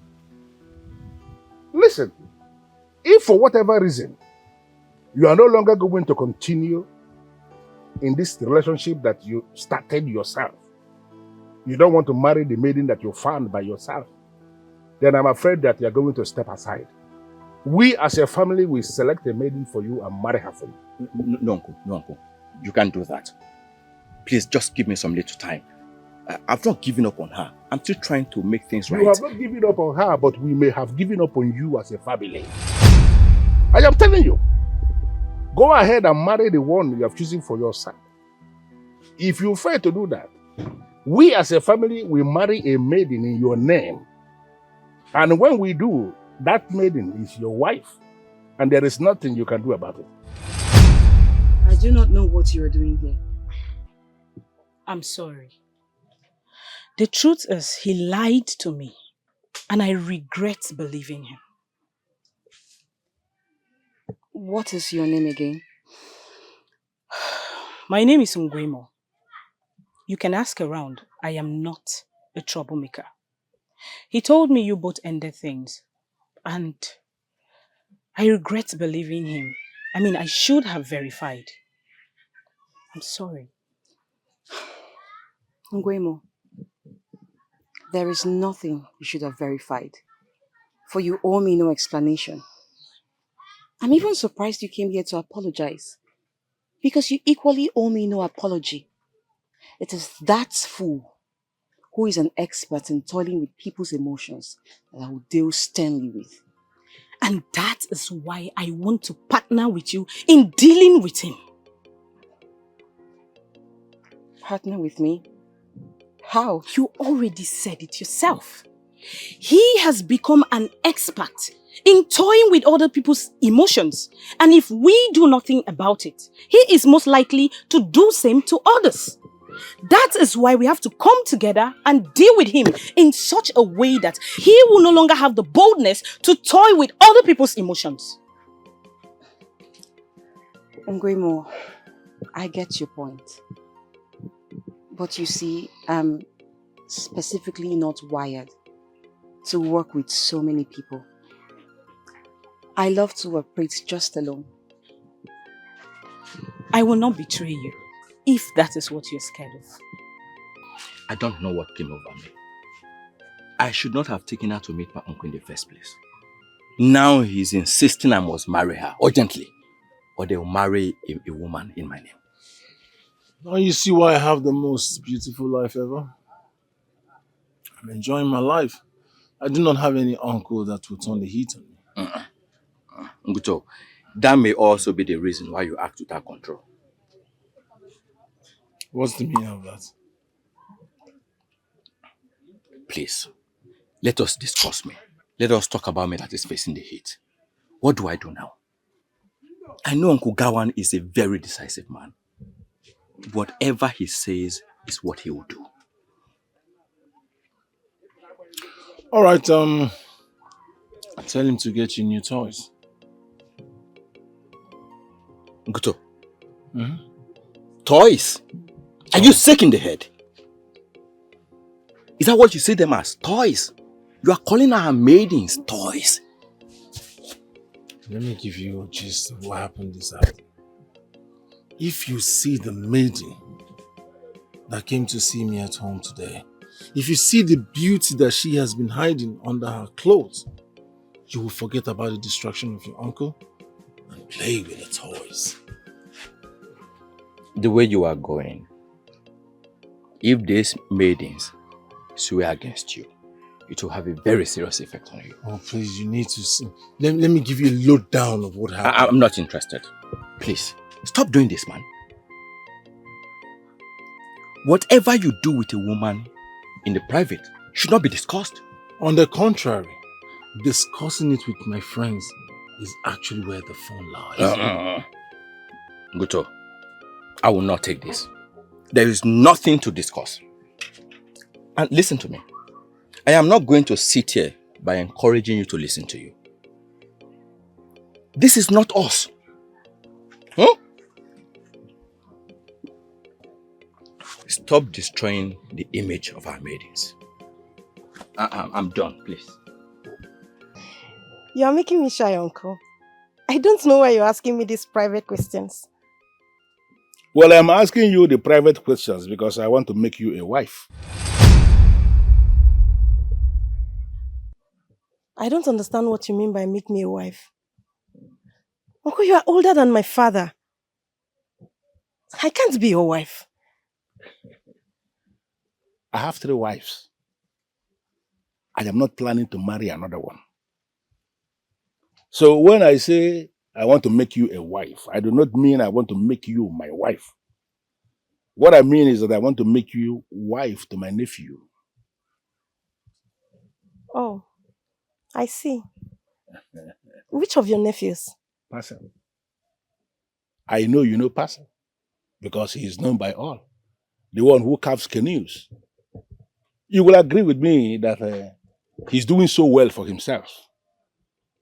Listen, if for whatever reason you are no longer going to continue in this relationship that you started yourself, you don't want to marry the maiden that you found by yourself, then I'm afraid that you're going to step aside. We as a family will select a maiden for you and marry her for you. No, Uncle. You can't do that. Please, just give me some little time. I've not given up on her. I'm still trying to make things right. You have not given up on her, but we may have given up on you as a family. I am telling you, go ahead and marry the one you are choosing for your son. If you fail to do that, we as a family will marry a maiden in your name. And when we do, that maiden is your wife. And there is nothing you can do about it. I do not know what you are doing here. I'm sorry. The truth is, he lied to me, and I regret believing him. What is your name again? My name is Ngwemo. You can ask around. I am not a troublemaker. He told me you both ended things, and I regret believing him. I mean, I should have verified. I'm sorry. Ngwemo, there is nothing you should have verified, for you owe me no explanation. I'm even surprised you came here to apologize, because you equally owe me no apology. It is that fool who is an expert in toiling with people's emotions that I will deal sternly with. And that is why I want to partner with you in dealing with him. Partner with me? How? You already said it yourself. He has become an expert in toying with other people's emotions. And if we do nothing about it, he is most likely to do same to others. That is why we have to come together and deal with him in such a way that he will no longer have the boldness to toy with other people's emotions. Ngwemo, I get your point. But you see, I'm specifically not wired to work with so many people. I love to operate just alone. I will not betray you, if that is what you're scared of. I don't know what came over me. I should not have taken her to meet my uncle in the first place. Now he's insisting I must marry her urgently, or they'll marry a woman in my name. Now you see why I have the most beautiful life ever. I'm enjoying my life. I do not have any uncle that will turn the heat on me. Nguto, that may also be the reason why you act without control. What's the meaning of that? Please, let us discuss me. Let us talk about me that is facing the heat. What do I do now? I know Uncle Gawan is a very decisive man. Whatever he says is what he will do. All right, tell him to get you new toys. Nguto. Toys? Are you sick in the head? Is that what you see them as? Toys? You are calling our maidens toys. Let me give you a gist of what happened this afternoon. If you see the maiden that came to see me at home today, if you see the beauty that she has been hiding under her clothes, you will forget about the distraction of your uncle and play with the toys. The way you are going, if these maidens swear against you, it will have a very serious effect on you. Oh, please, you need to see. Let me give you a lowdown of what happened. I'm not interested. Please, stop doing this, man. Whatever you do with a woman in the private should not be discussed. On the contrary, discussing it with my friends is actually where the fun lies. Guto, I will not take this. There is nothing to discuss. And listen to me. I am not going to sit here by encouraging you to listen to you. This is not us. Stop destroying the image of our maidens. I'm done, please. You're making me shy, Uncle. I don't know why you're asking me these private questions. Well, I'm asking you the private questions because I want to make you a wife. I don't understand what you mean by make me a wife. Uncle, you are older than my father. I can't be your wife. I have 3 wives. I am not planning to marry another one. So when I say I want to make you a wife, I do not mean I want to make you my wife. What I mean is that I want to make you wife to my nephew. Oh, I see. Which of your nephews? Parcel. I know you know Parcel because he is known by all. The one who carves canoes. You will agree with me that he's doing so well for himself.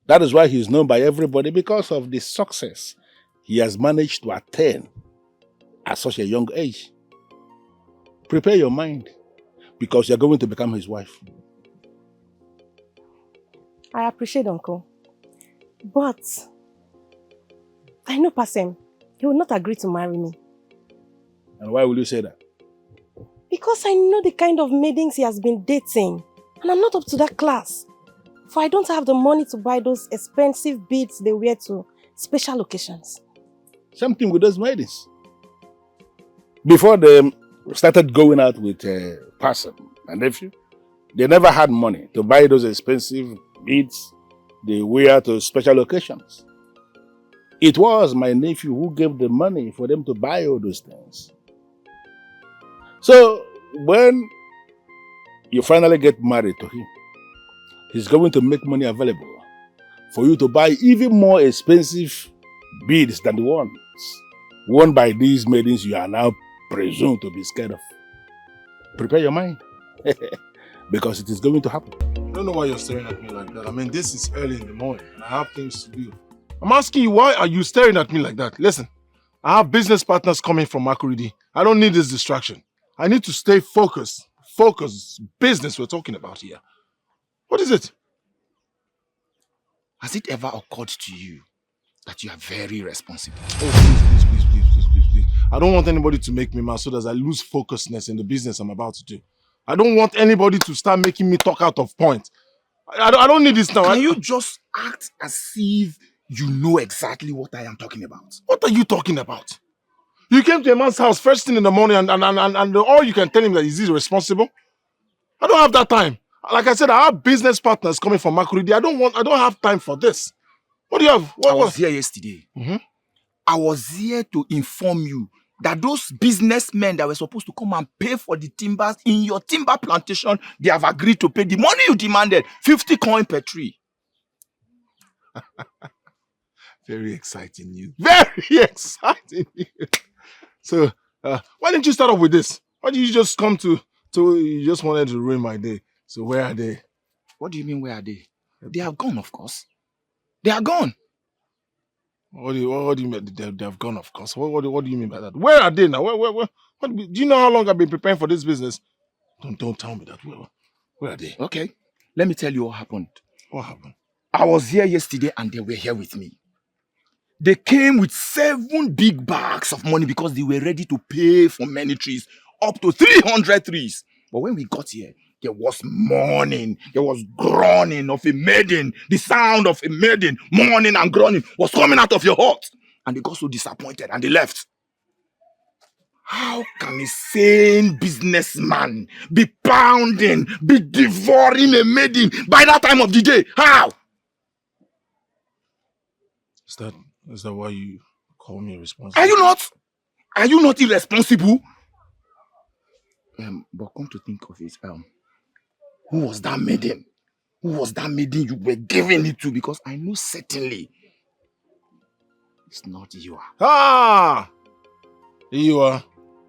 That is why he's known by everybody because of the success he has managed to attain at such a young age. Prepare your mind because you're going to become his wife. I appreciate Uncle. But I know Pasem, he will not agree to marry me. And why will you say that? Because I know the kind of maidens he has been dating. And I'm not up to that class. For I don't have the money to buy those expensive beads they wear to special occasions. Something with those maidens. Before they started going out with Pasem, my nephew, they never had money to buy those expensive beads they wear to special occasions. It was my nephew who gave the money for them to buy all those things. So, when you finally get married to him, he's going to make money available for you to buy even more expensive beads than the ones worn by these maidens you are now presumed to be scared of. Prepare your mind, because it is going to happen. I don't know why you're staring at me like that. I mean, this is early in the morning and I have things to do. I'm asking you, why are you staring at me like that? Listen, I have business partners coming from Makuridi. I don't need this distraction. I need to stay focused. Focus, business we're talking about here. What is it? Has it ever occurred to you that you are very responsible? Oh, please. I don't want anybody to make me mad so that I lose focusness in the business I'm about to do. I don't want anybody to start making me talk out of point. I don't need this now. Can you just act as if you know exactly what I am talking about? What are you talking about? You came to a man's house first thing in the morning and all you can tell him that is irresponsible? I don't have that time. Like I said, I have business partners coming from Makuridi. I don't have time for this. What do you have? I was here yesterday. I was here to inform you that those businessmen that were supposed to come and pay for the timbers in your timber plantation, they have agreed to pay the money you demanded, 50 coin per tree. Very exciting news. Very exciting news. So, why didn't you start off with this? Why did you just come to you just wanted to ruin my day? So where are they? What do you mean, where are they? They have gone, of course. They are gone. What do you mean? They have gone, of course. What do you mean by that? Where are they now? Do you know how long I've been preparing for this business? Don't tell me that. Where are they? Okay, let me tell you what happened. What happened? I was here yesterday and they were here with me. They came with 7 big bags of money because they were ready to pay for many trees, up to 300 trees. But when we got here, there was mourning, there was groaning of a maiden. The sound of a maiden mourning and groaning was coming out of your heart. And they got so disappointed and they left. How can a sane businessman be pounding, be devouring a maiden by that time of the day? How? Is that why you call me irresponsible? Are you not? Are you not irresponsible? But come to think of it, who was that maiden? Who was that maiden you were giving it to? Because I know certainly it's not you. You are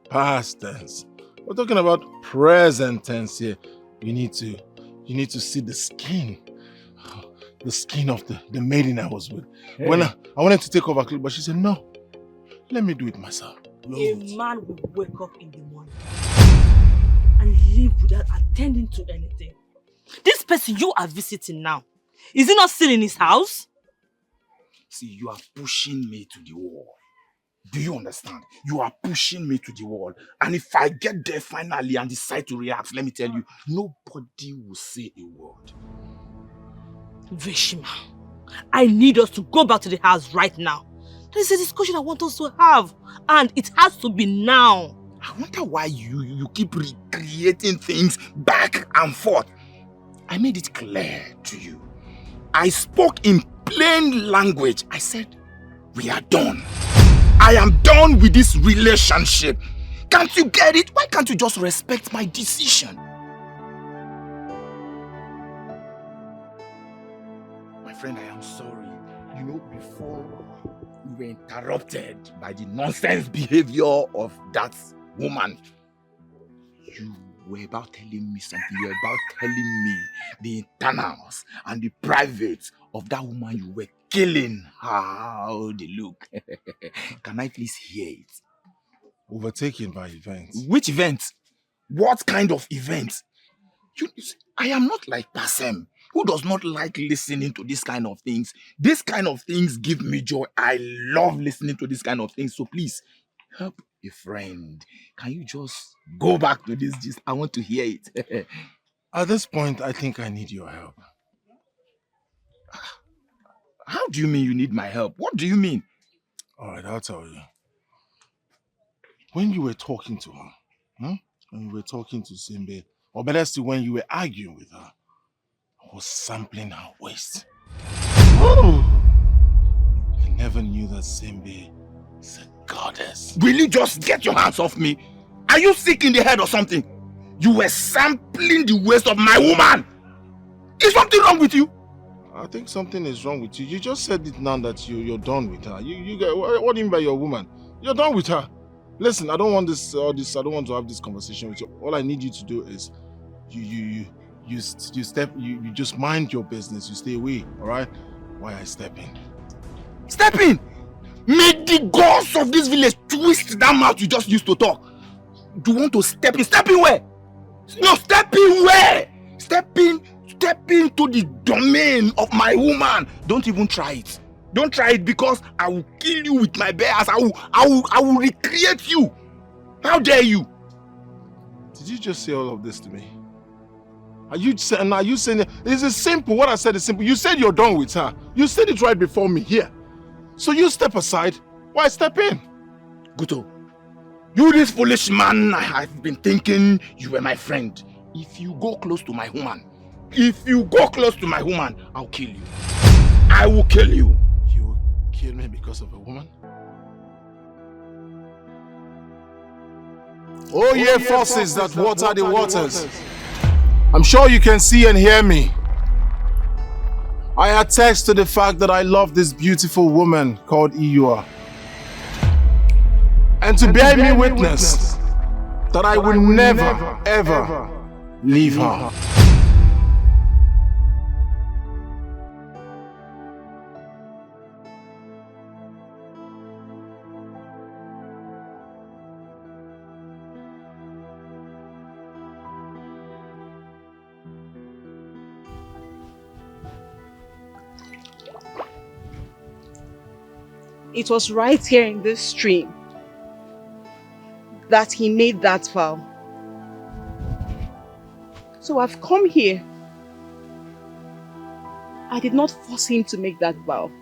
past tense. We're talking about present tense here. You need to see the skin. The skin of the maiden I was with. Hey. When I wanted to take over, but she said, no, let me do it myself. A man will wake up in the morning and leave without attending to anything. This person you are visiting now, is he not still in his house? See, you are pushing me to the wall. Do you understand? You are pushing me to the wall. And if I get there finally and decide to react, let me tell you, nobody will say a word. Veshima, I need us to go back to the house right now. There is a discussion I want us to have, and it has to be now. I wonder why you keep recreating things back and forth. I made it clear to you. I spoke in plain language. I said, we are done. I am done with this relationship. Can't you get it? Why can't you just respect my decision? My friend, I am sorry. You know, before we were interrupted by the nonsense behavior of that woman, you were about telling me something. You were about telling me the internals and the privates of that woman you were killing. How they look. Can I please hear it? Overtaken by events. Which event? What kind of event? I am not like Pasem, who does not like listening to this kind of things. This kind of things give me joy. I love listening to this kind of things. So please, help a friend. Can you just go back to this gist? I want to hear it. At this point, I think I need your help. How do you mean you need my help? What do you mean? Alright, I'll tell you. When you were talking to her, when you were talking to Simbe, or better still, when you were arguing with her, I was sampling her waist. I never knew that Simbe is a goddess. Will you just get your hands off me? Are you sick in the head or something? You were sampling the waist of my woman. Is something wrong with you? I think something is wrong with you. You just said it now that you're done with her. What do you mean by your woman? You're done with her. Listen, I don't want I don't want to have this conversation with you. All I need you to do is you just mind your business. You stay away, all right? While I step in. Step in? May the gods of this village twist that mouth you just used to talk. Do you want to step in? Step in where? No, step in where? Step into the domain of my woman. Don't even try it. Don't try it, because I will kill you with my bare ass. I will recreate you. How dare you? Did you just say all of this to me? Are you saying it's simple? What I said is simple. You said you're done with her. You said it right before me here. So you step aside. Why step in? Guto, you this foolish man, I have been thinking you were my friend. If you go close to my woman, I'll kill you. I will kill you. You will kill me because of a woman? Oh yeah, forces that water the waters. I'm sure you can see and hear me. I attest to the fact that I love this beautiful woman called Iyua. And to bear me witness that I will never, ever leave her. It was right here in this stream that he made that vow. So I've come here. I did not force him to make that vow.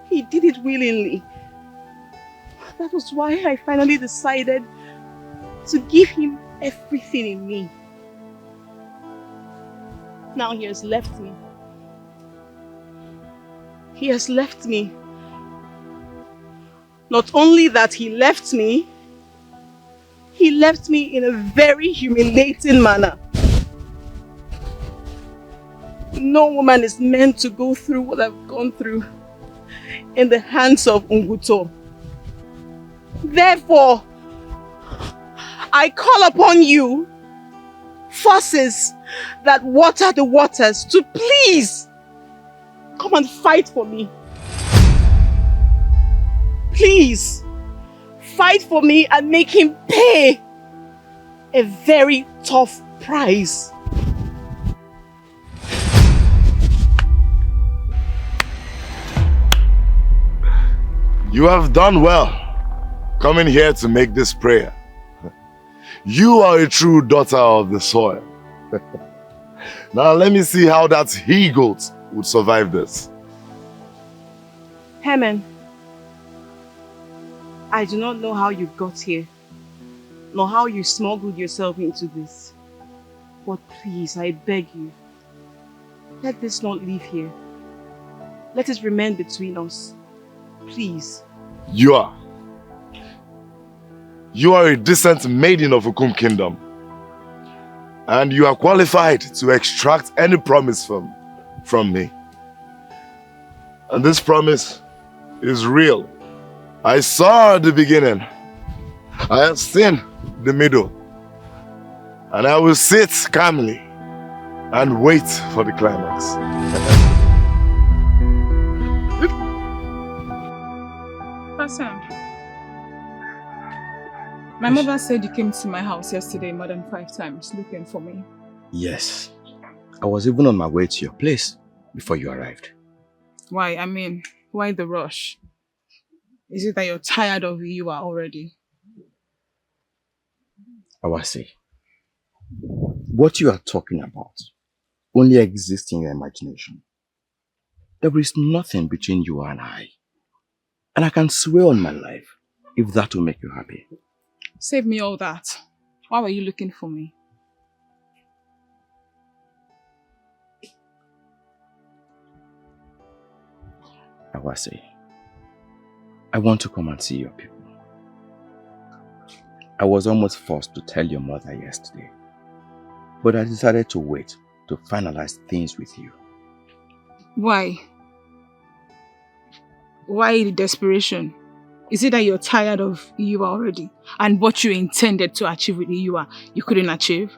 He did it willingly. That was why I finally decided to give him everything in me. Now he has left me. He has left me. Not only that he left me in a very humiliating manner. No woman is meant to go through what I've gone through in the hands of Nguto. Therefore, I call upon you, forces that water the waters, to please come and fight for me. Please, fight for me and make him pay a very tough price. You have done well coming here to make this prayer. You are a true daughter of the soil. Now let me see how that he-goat would survive this. Herman, I do not know how you got here, nor how you smuggled yourself into this. But please, I beg you, let this not leave here. Let it remain between us. Please. You are a decent maiden of Ukum Kingdom. And you are qualified to extract any promise from me. And this promise is real. I saw the beginning. I have seen the middle. And I will sit calmly and wait for the climax. Hassan, my mother said you came to my house yesterday more than 5 times looking for me. Yes. I was even on my way to your place before you arrived. Why? I mean, why the rush? Is it that you're tired of you already? Awase, what you are talking about only exists in your imagination. There is nothing between you and I. And I can swear on my life if that will make you happy. Save me all that. Why were you looking for me? Awase, I want to come and see your people. I was almost forced to tell your mother yesterday, but I decided to wait to finalize things with you. Why? Why the desperation? Is it that you're tired of Iwa already? And what you intended to achieve with Iwa, you couldn't achieve?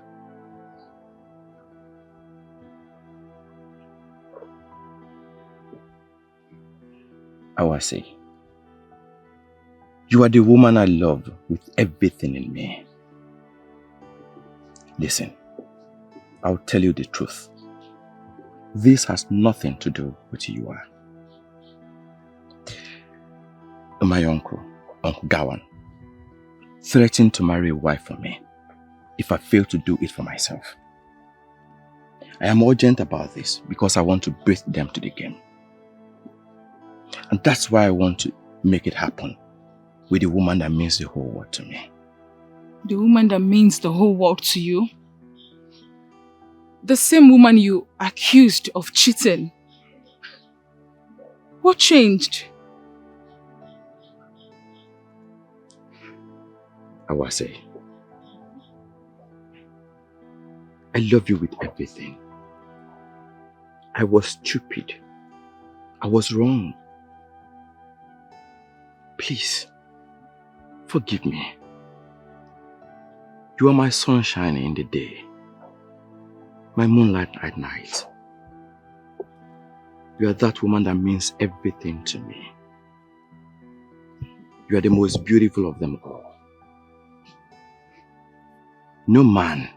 Awase, you are the woman I love with everything in me. Listen, I'll tell you the truth. This has nothing to do with you. My uncle, Uncle Gawan, threatened to marry a wife for me if I fail to do it for myself. I am urgent about this because I want to breathe them to the game. And that's why I want to make it happen with the woman that means the whole world to me. The woman that means the whole world to you? The same woman you accused of cheating. What changed? Awase, I love you with everything. I was stupid. I was wrong. Please, forgive me. You are my sunshine in the day, my moonlight at night. You are that woman that means everything to me. You are the most beautiful of them all. No man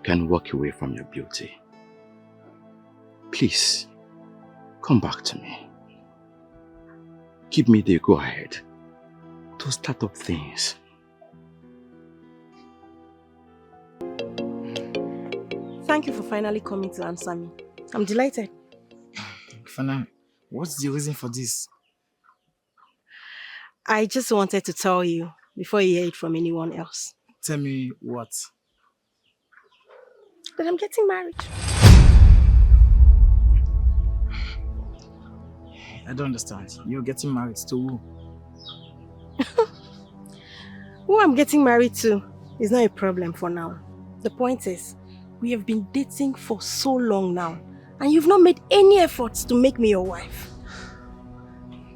can walk away from your beauty. Please, come back to me. Give me the go-ahead to start up things. Thank you for finally coming to answer me. I'm delighted. Fana, what's the reason for this? I just wanted to tell you before you hear it from anyone else. Tell me what? That I'm getting married. I don't understand. You're getting married to who? Who I'm getting married to is not a problem for now. The point is, we have been dating for so long now, and you've not made any efforts to make me your wife.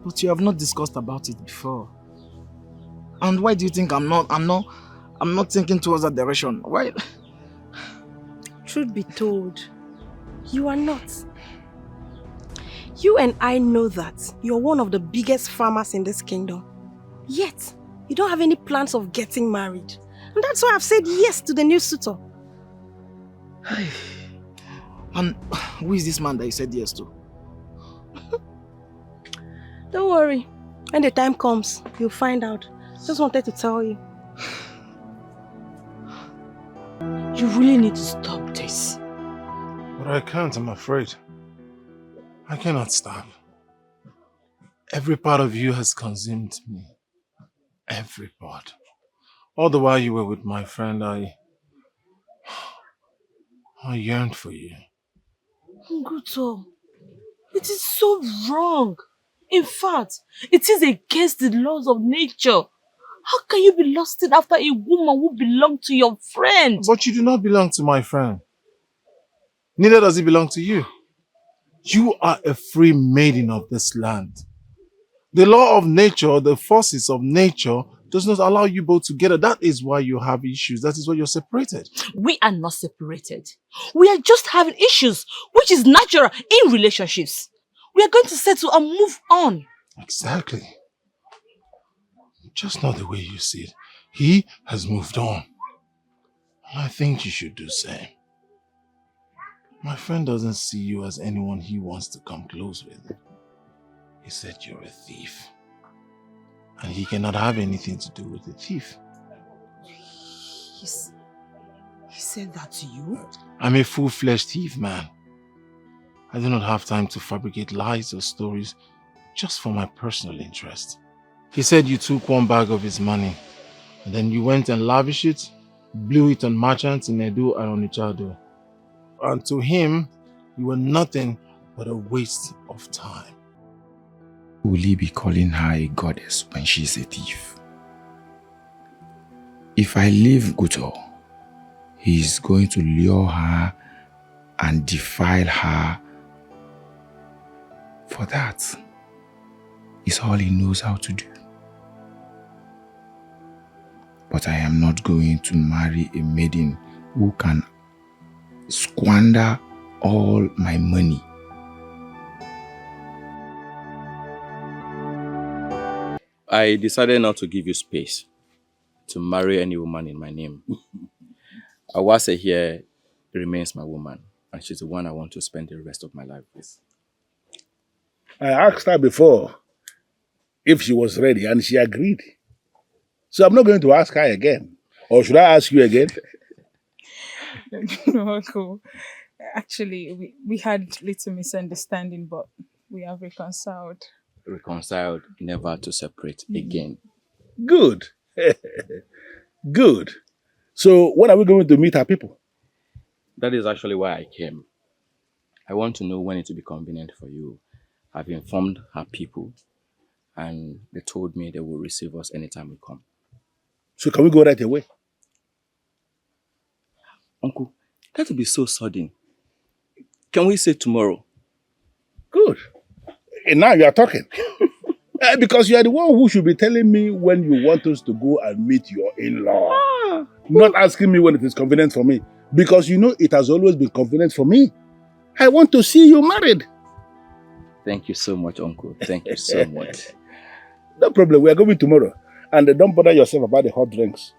But you have not discussed about it before. And why do you think I'm not thinking towards that direction? Why? Truth be told, you are not. You and I know that you're one of the biggest farmers in this kingdom. Yet, you don't have any plans of getting married. And that's why I've said yes to the new suitor. And who is this man that you said yes to? Don't worry. When the time comes, you'll find out. Just wanted to tell you. You really need to stop this. But I can't, I'm afraid. I cannot stop. Every part of you has consumed me. Every part. All the while you were with my friend, I yearned for you. Nguto, it is so wrong. In fact, it is against the laws of nature. How can you be lusting after a woman who belonged to your friend? But you do not belong to my friend. Neither does he belong to you. You are a free maiden of this land. The law of nature, the forces of nature, does not allow you both together. That is why you have issues. That is why you're separated. We are not separated. We are just having issues, which is natural in relationships. We are going to settle and move on. Exactly. Just not the way you see it. He has moved on. I think you should do the same. My friend doesn't see you as anyone he wants to come close with. He said you're a thief. And he cannot have anything to do with a thief. He said that to you? I'm a full-fledged thief, man. I do not have time to fabricate lies or stories just for my personal interest. He said you took one bag of his money and then you went and lavished it, blew it on merchants in Edo and Onitsha. And to him, you were nothing but a waste of time. Will he be calling her a goddess when she's a thief? If I leave Guto, he is going to lure her and defile her. For that is all he knows how to do. But I am not going to marry a maiden who can squander all my money. I decided not to give you space to marry any woman in my name. Awase here remains my woman, and she's the one I want to spend the rest of my life with. I asked her before if she was ready, and she agreed. So I'm not going to ask her again. Or should I ask you again? No, cool. Actually, we had little misunderstanding, but we have reconciled. Reconciled, never to separate again. Good. Good. So when are we going to meet our people? That is actually why I came. I want to know when it will be convenient for you. I've informed her people and they told me they will receive us anytime we come. So can we go right away? Uncle, that will be so sudden. Can we say tomorrow? Good. And now you are talking. Because you are the one who should be telling me when you want us to go and meet your in-law. Not asking me when it is convenient for me. Because you know it has always been convenient for me. I want to see you married. Thank you so much, Uncle. Thank you so much. No problem. We are going tomorrow. And don't bother yourself about the hot drinks.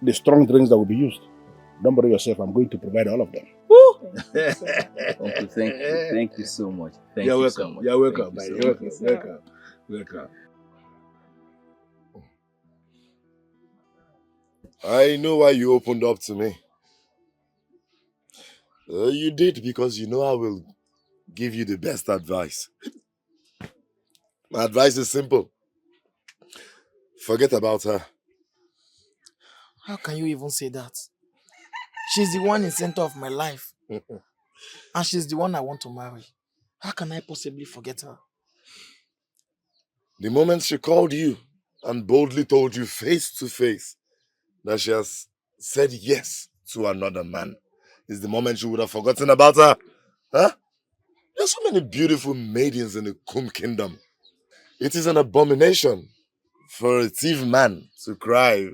The strong drinks that will be used. Don't bother yourself. I'm going to provide all of them. Uncle, thank you. Thank you so much. Thank You're you welcome. so much. You're welcome. Thank you You're so welcome. much. Welcome. I know why you opened up to me. You did because you know I will give you the best advice. My advice is simple. Forget about her. How can you even say that? She's the one in the center of my life. And she's the one I want to marry. How can I possibly forget her? The moment she called you and boldly told you face to face that she has said yes to another man is the moment you would have forgotten about her. Huh? There are so many beautiful maidens in the Kum kingdom. It is an abomination for a thief man to cry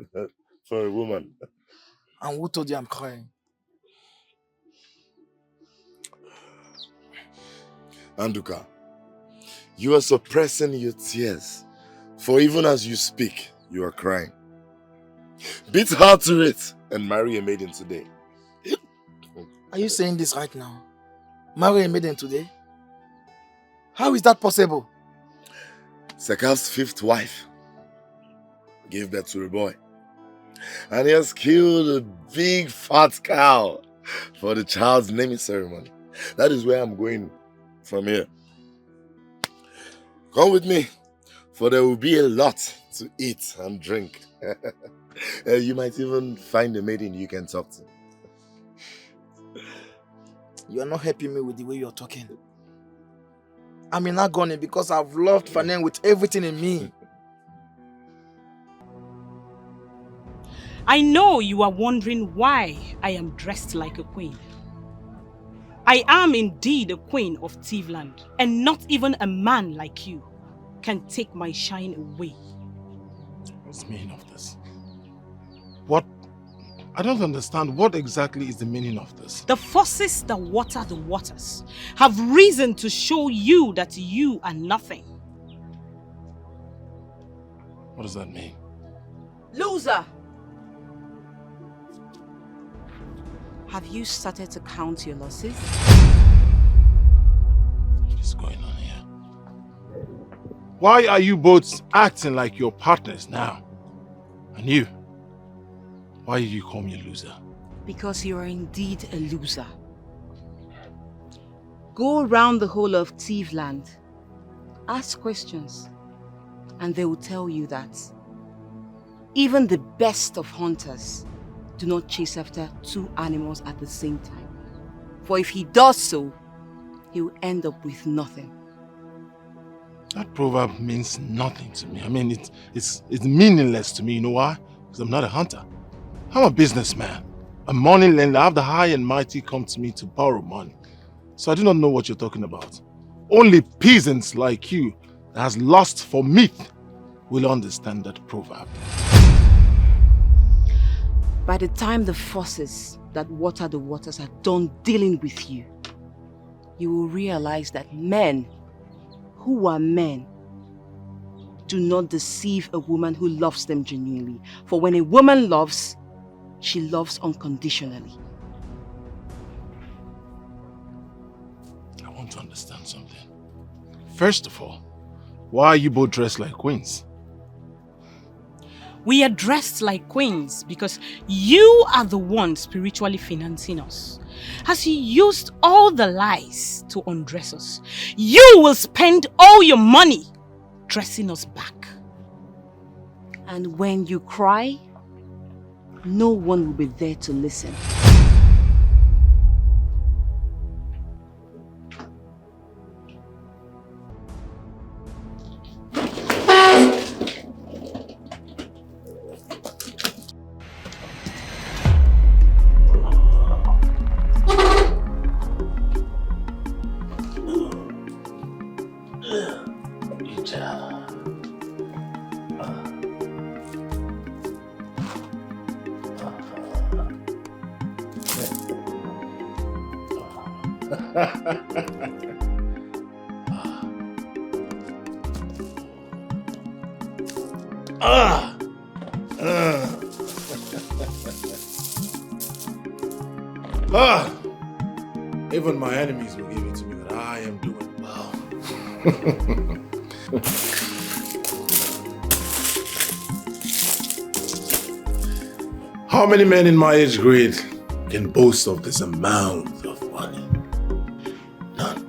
for a woman. And who told you I'm crying? Anduka, you are suppressing your tears, for even as you speak, you are crying. Beat hard to it and marry a maiden today. Are you saying this right now? Marry a maiden today? How is that possible? Sekaf's fifth wife gave birth to a boy. And he has killed a big fat cow for the child's naming ceremony. That is where I'm going from here. Come with me, for there will be a lot to eat and drink. You might even find a maiden you can talk to. You are not helping me with the way you are talking. I'm in agony because I've loved Fanen with everything in me. I know you are wondering why I am dressed like a queen. I am indeed a queen of Thiefland, and not even a man like you can take my shine away. What's the meaning of this? What? I don't understand. What exactly is the meaning of this? The forces that water the waters have reason to show you that you are nothing. What does that mean? Loser! Have you started to count your losses? What is going on here? Why are you both acting like your partners now? And you? Why did you call me a loser? Because you are indeed a loser. Go around the whole of Thiefland, ask questions, and they will tell you that even the best of hunters do not chase after two animals at the same time. For if he does so, he will end up with nothing. That proverb means nothing to me. I mean, it's meaningless to me. You know why? Because I'm not a hunter. I'm a businessman. A money lender. I have the high and mighty come to me to borrow money. So I do not know what you're talking about. Only peasants like you that has lust for meat will understand that proverb. By the time the forces that water the waters are done dealing with you, you will realize that men who are men do not deceive a woman who loves them genuinely. For when a woman loves, she loves unconditionally. I want to understand something. First of all, why are you both dressed like queens? We are dressed like queens because you are the one spiritually financing us. As you used all the lies to undress us, you will spend all your money dressing us back. And when you cry, no one will be there to listen. Even my enemies will give it to me that I am doing well. How many men in my age grade can boast of this amount of money? None.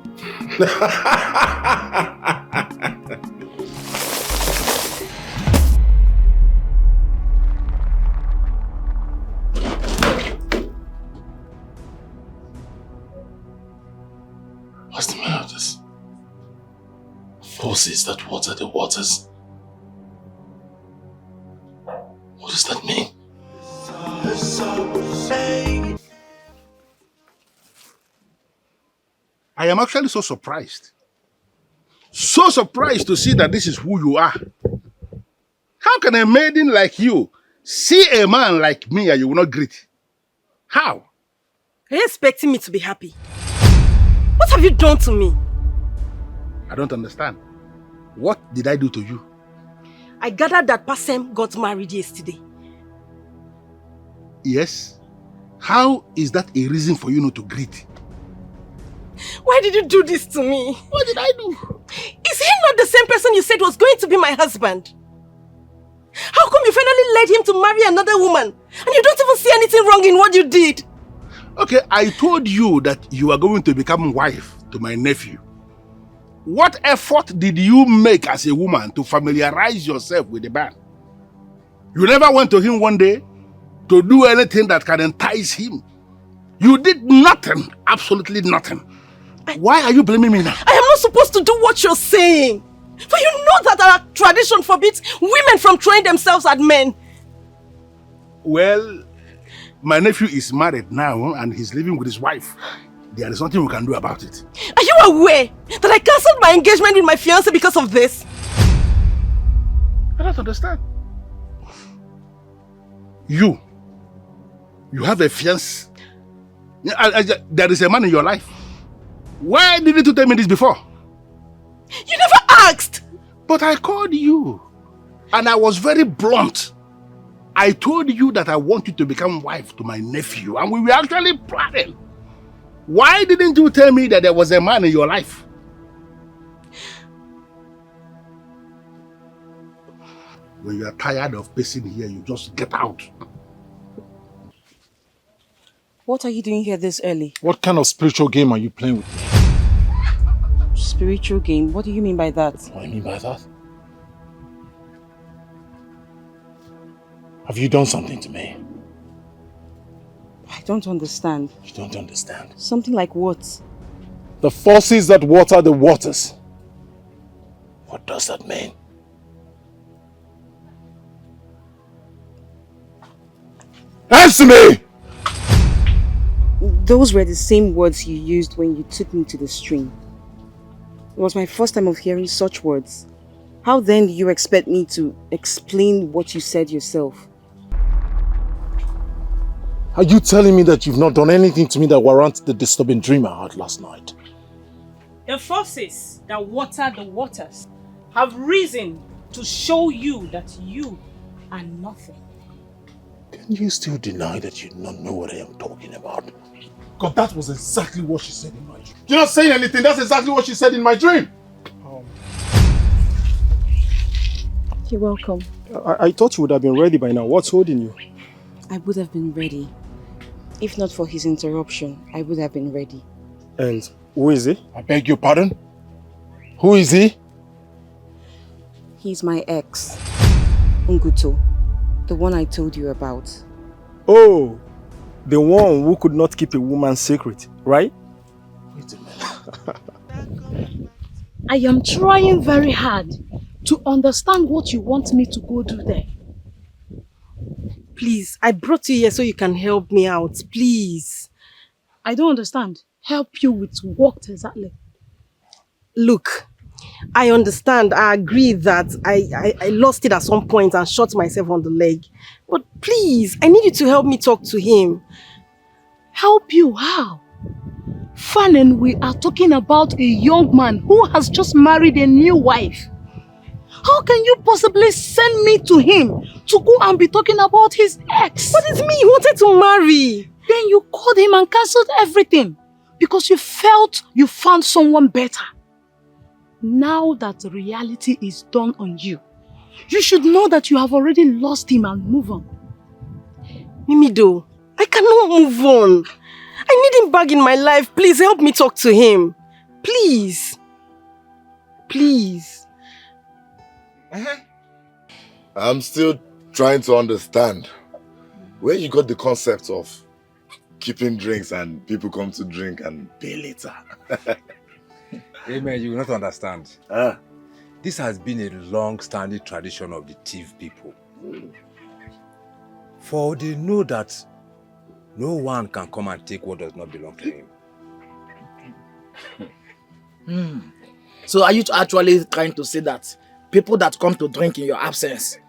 What's the matter with this? Forces that water the waters. What does that mean? I am actually so surprised. So surprised to see that this is who you are. How can a maiden like you see a man like me and you will not greet? How? Are you expecting me to be happy? What have you done to me? I don't understand. What did I do to you? I gathered that Pasem got married yesterday. Yes? How is that a reason for you not to greet? Why did you do this to me? What did I do? Is he not the same person you said was going to be my husband? How come you finally led him to marry another woman and you don't even see anything wrong in what you did? Okay, I told you that you are going to become wife to my nephew. What effort did you make as a woman to familiarize yourself with the man? You never went to him one day to do anything that can entice him. You did nothing, absolutely nothing. Why are you blaming me now? I am not supposed to do what you're saying. For you know that our tradition forbids women from throwing themselves at men. Well, my nephew is married now and he's living with his wife. there is nothing we can do about it. Are you aware that I cancelled my engagement with my fiancé because of this? I don't understand. You have a fiancé. There is a man in your life. Why didn't you tell me this before? You never asked! But I called you. And I was very blunt. I told you that I want you to become wife to my nephew. And we were actually planning. Why didn't you tell me that there was a man in your life? When you are tired of pacing here, you just get out. What are you doing here this early? What kind of spiritual game are you playing with me? Spiritual game? What do you mean by that? What do you mean by that? Have you done something to me? I don't understand. You don't understand? Something like what? The forces that water the waters. What does that mean? Answer me! Those were the same words you used when you took me to the stream. It was my first time of hearing such words. How then do you expect me to explain what you said yourself? Are you telling me that you've not done anything to me that warrants the disturbing dream I had last night? The forces that water the waters have reason to show you that you are nothing. Can you still deny that you do not know what I am talking about? Because that was exactly what she said in my dream. You're not saying anything, that's exactly what she said in my dream. You're welcome. I thought you would have been ready by now. What's holding you? I would have been ready. If not for his interruption, I would have been ready. And who is he? I beg your pardon? Who is he? He's my ex, Nguto, the one I told you about. Oh, the one who could not keep a woman's secret, right? Wait a minute. I am trying very hard to understand what you want me to go do there. Please, I brought you here so you can help me out. Please. I don't understand. Help you with what exactly? Look, I understand. I agree that I lost it at some point and shot myself on the leg. But please, I need you to help me talk to him. Help you? How? Fanen, we are talking about a young man who has just married a new wife. How can you possibly send me to him to go and be talking about his ex? But it's me, he wanted to marry. Then you called him and cancelled everything because you felt you found someone better. Now that reality is done on you, you should know that you have already lost him and move on. Mimido, I cannot move on. I need him back in my life. Please help me talk to him. Please. Please. I'm still trying to understand where you got the concept of keeping drinks and people come to drink and pay later. Amen, you will not understand. This has been a long-standing tradition of the thief people. For they know that no one can come and take what does not belong to him. So are you actually trying to say that people that come to drink in your absence,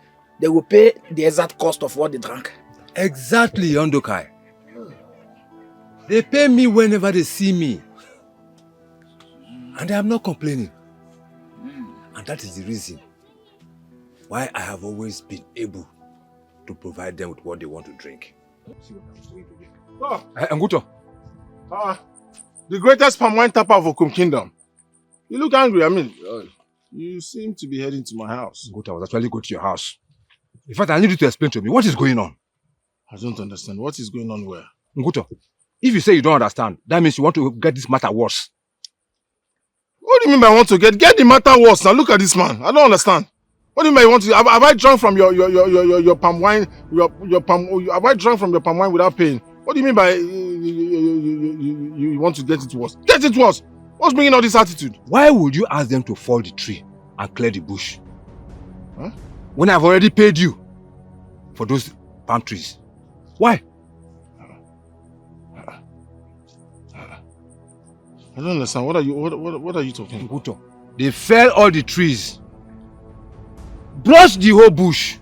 they will pay the exact cost of what they drank? Exactly, Ondokai. They pay me whenever they see me. And I am not complaining. And that is the reason why I have always been able to provide them with what they want to drink. Nguto. The greatest palm wine tapper of Okum Kingdom. You look angry, I mean, you seem to be heading to my house. Nguto, I was actually going to your house. In fact, I need you to explain to me, what is going on? I don't understand. What is going on where? Nguto, if you say you don't understand, that means you want to get this matter worse. What do you mean by want to get the matter worse? Now look at this man. I don't understand. What do you mean by you want to? Have I drunk from your palm wine? Have I drunk from your palm wine without paying? What do you mean by you want to get it worse? Get it worse. What's bringing all this attitude? Why would you ask them to fall the tree and clear the bush? Huh? When I've already paid you for those palm trees. Why? I don't understand. What are you talking about? Guto, they fell all the trees, brushed the whole bush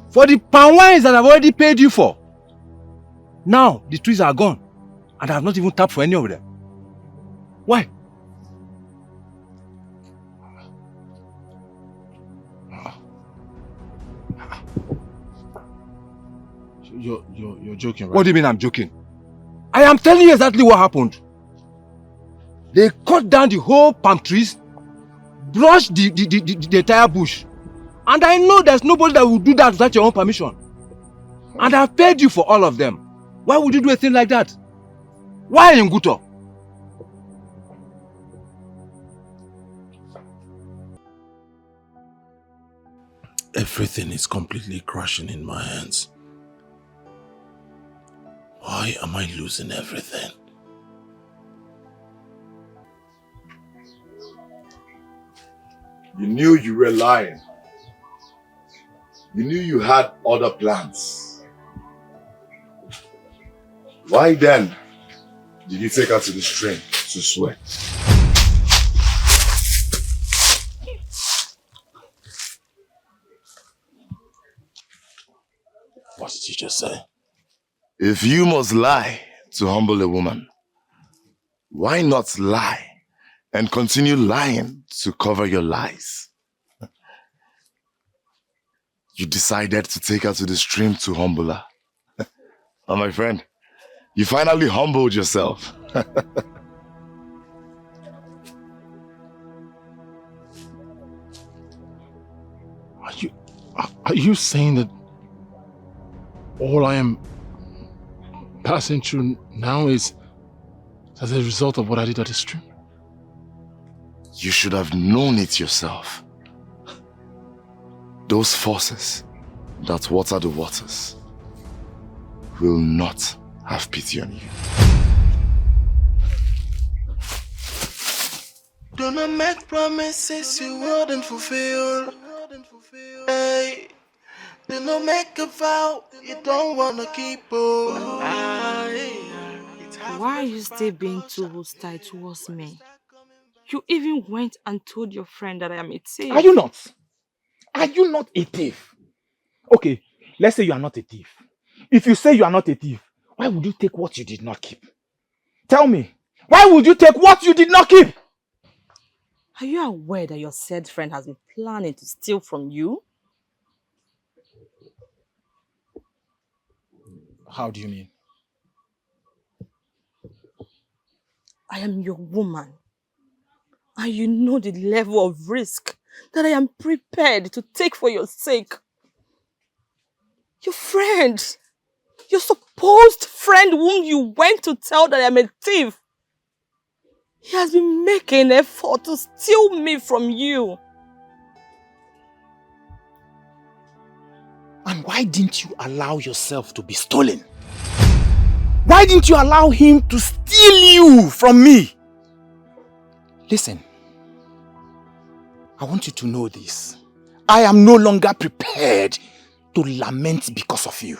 for the palm wines that I've already paid you for. Now the trees are gone, and I have not even tapped for any of them. Why? You're joking, right? What do you mean I'm joking? I am telling you exactly what happened. They cut down the whole palm trees, brushed the entire bush. And I know there's nobody that will do that without your own permission. And I've paid you for all of them. Why would you do a thing like that? Why, Nguto? Everything is completely crashing in my hands. Why am I losing everything? You knew you were lying. You knew you had other plans. Why then did you take her to the stream to sweat? What did you just say? If you must lie to humble a woman, why not lie and continue lying to cover your lies? You decided to take her to the stream to humble her. Oh, my friend, you finally humbled yourself. Are you saying that all I am passing through now is as a result of what I did at the stream? You should have known it yourself. Those forces that water the waters will not have pity on you. Do not make promises you wouldn't fulfill. Hey, do not make a vow you don't wanna keep. Why are you still being too hostile towards me? You even went and told your friend that I am a thief. Are you not? Are you not a thief? Okay, let's say you are not a thief. If you say you are not a thief, why would you take what you did not keep? Tell me, why would you take what you did not keep? Are you aware that your said friend has been planning to steal from you? How do you mean? I am your woman. And you know the level of risk that I am prepared to take for your sake. Your friend, your supposed friend whom you went to tell that I am a thief, he has been making an effort to steal me from you. And why didn't you allow yourself to be stolen? Why didn't you allow him to steal you from me? Listen, I want you to know this. I am no longer prepared to lament because of you.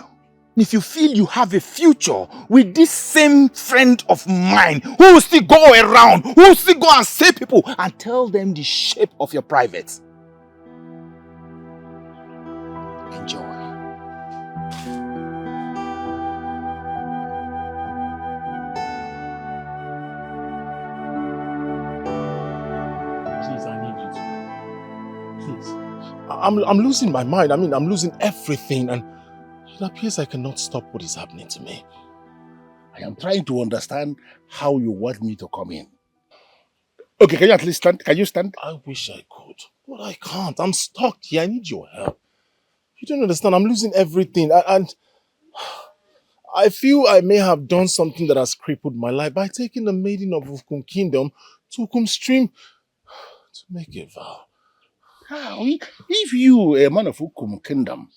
If you feel you have a future with this same friend of mine who will still go around, who will still go and say people and tell them the shape of your private. Enjoy. Please, I need you to. Please. I'm losing my mind. I mean, I'm losing everything, and it appears I cannot stop what is happening to me. I am trying to understand how you want me to come in. Okay, can you at least stand? Can you stand? I wish I could, but I can't. I'm stuck here. I need your help. You don't understand. I'm losing everything, and I feel I may have done something that has crippled my life by taking the maiden of Ukum Kingdom to Ukum Stream to make a vow. How? If you, a man of Ukum Kingdom,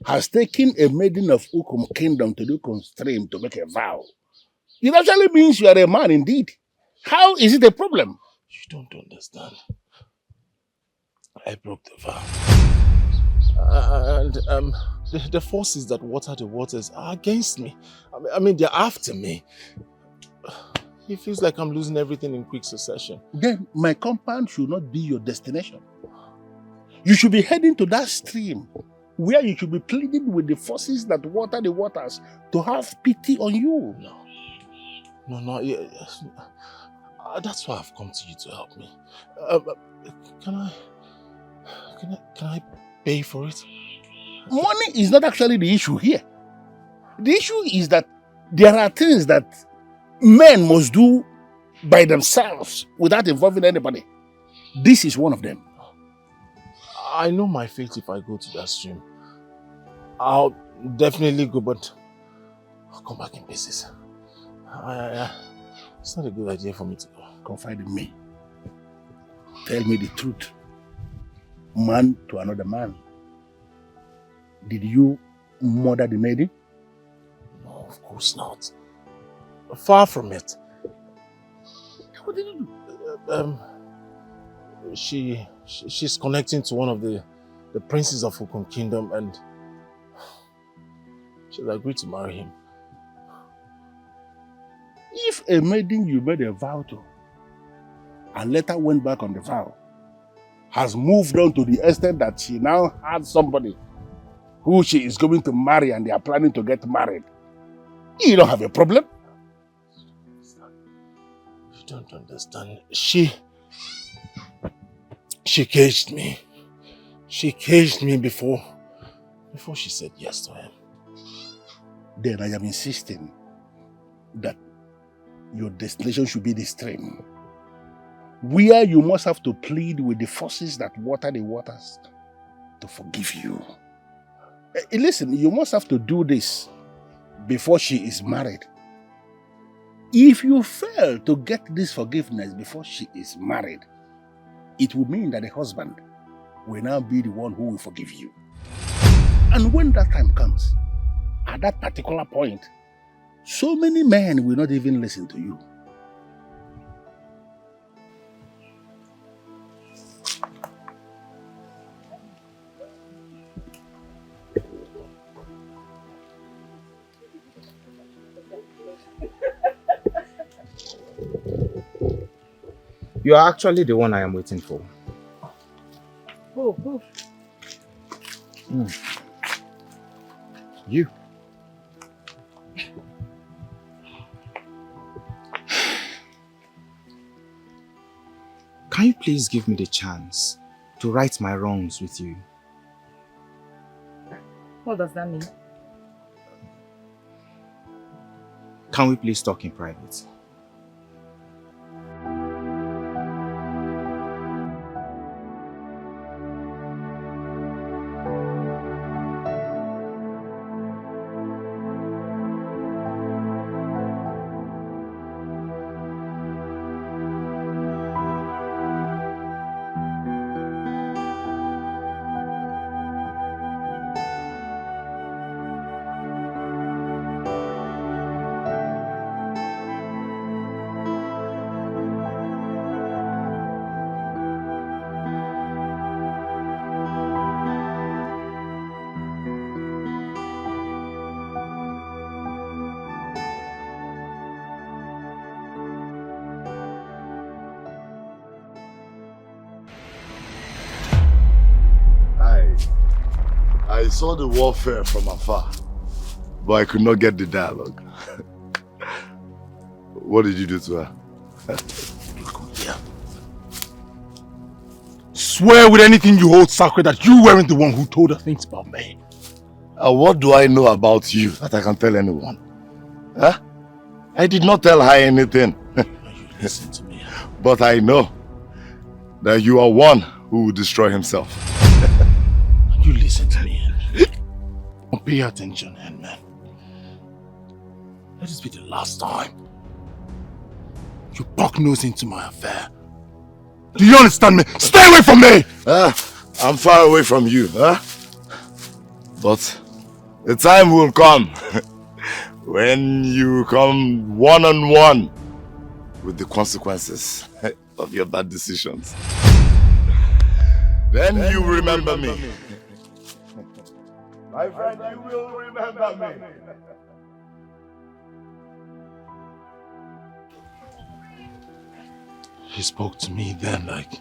has taken a maiden of Ukum Kingdom to Ukum Stream to make a vow, it actually means you are a man indeed. How is it a problem? You don't understand. I broke the vow. And the forces that water the waters are against me. I mean, they're after me. He feels like I'm losing everything in quick succession. Then my compound should not be your destination. You should be heading to that stream where you should be pleading with the forces that water the waters to have pity on you. No, that's why I've come to you to help me. Can I pay for it? Money is not actually the issue here. The issue is that there are things that men must do by themselves without involving anybody. This is one of them. I know my fate if I go to that stream. I'll definitely go, but I'll come back in pieces. It's not a good idea for me to go. Confide in me. Tell me the truth. Man to another man. Did you murder the maiden? No, of course not. Far from it. What did you do? She's connecting to one of the princes of Ukon Kingdom, and she's agreed to marry him. If a maiden you made a vow to and later went back on the vow has moved on to the extent that she now has somebody who she is going to marry and they are planning to get married, you don't have a problem. You don't understand. She caged me. She caged me before she said yes to him. Then I am insisting that your destination should be the stream, where you must have to plead with the forces that water the waters to forgive you. Listen, you must have to do this before she is married. If you fail to get this forgiveness before she is married, it will mean that the husband will now be the one who will forgive you. And when that time comes, at that particular point, so many men will not even listen to you. You are actually the one I am waiting for. Oh. You. Can you please give me the chance to right my wrongs with you? What does that mean? Can we please talk in private? I saw the warfare from afar, but I could not get the dialogue. What did you do to her? Yeah. Swear with anything you hold sacred that you weren't the one who told her things about me. What do I know about you that I can tell anyone? Huh? I did not tell her anything. You listen to me. But I know that you are one who will destroy himself. You listen to me. Pay attention, man. Let this be the last time you poke nose into my affair. Do you understand me? Stay away from me! I'm far away from you, huh? But the time will come when you come one-on-one with the consequences of your bad decisions. Then you will remember me. My friend, you will remember me. He spoke to me then like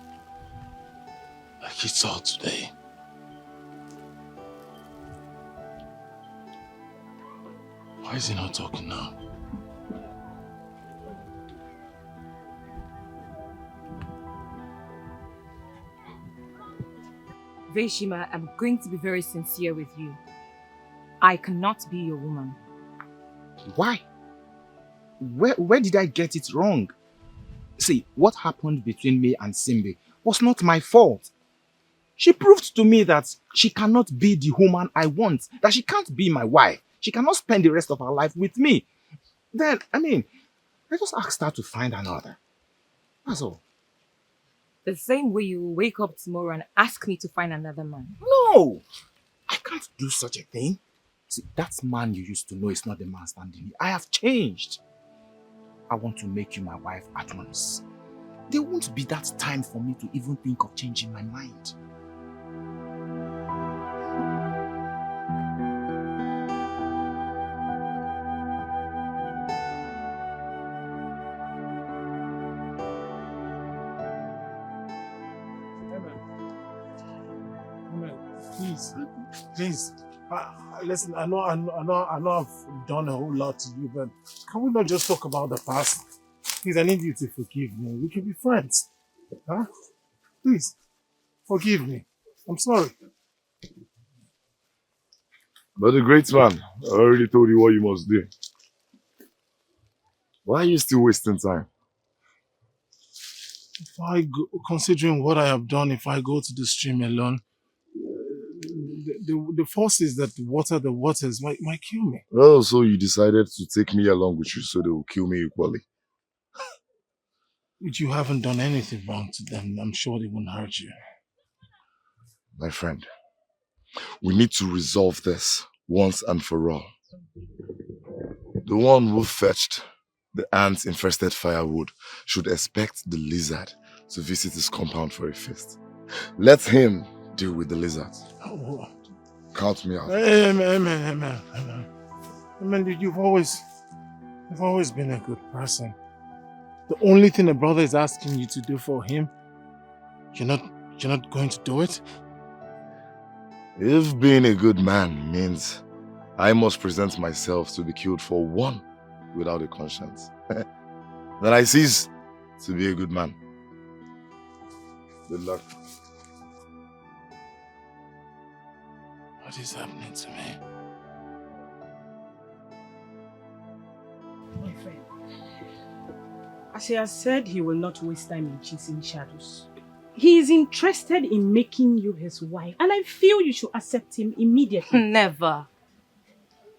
he saw today. Why is he not talking now? Veshima, I'm going to be very sincere with you. I cannot be your woman. Why? Where did I get it wrong? See, what happened between me and Simbi was not my fault. She proved to me that she cannot be the woman I want, that she can't be my wife. She cannot spend the rest of her life with me. Then, I just asked her to find another. That's all. The same way you will wake up tomorrow and ask me to find another man. No! I can't do such a thing. See, that man you used to know is not the man standing here. I have changed. I want to make you my wife at once. There won't be that time for me to even think of changing my mind. Please. Listen, I know I've done a whole lot to you, but can we not just talk about the past? Please, I need you to forgive me. We can be friends. Huh? Please, forgive me. I'm sorry. But the great man, I already told you what you must do. Why are you still wasting time? If I go, considering what I have done, if I go to the stream alone, the forces that water the waters might kill me. Oh, so you decided to take me along with you so they will kill me equally. But you haven't done anything wrong to them. I'm sure they won't hurt you. My friend, we need to resolve this once and for all. The one who fetched the ant-infested firewood should expect the lizard to visit his compound for a feast. Let him deal with the lizard. Oh. Count me out. Amen. You've always been a good person. The only thing a brother is asking you to do for him, you're not going to do it? If being a good man means I must present myself to be killed for one without a conscience, then I cease to be a good man. Good luck. What is happening to me? My friend, as he has said, he will not waste time in chasing shadows. He is interested in making you his wife, and I feel you should accept him immediately. Never.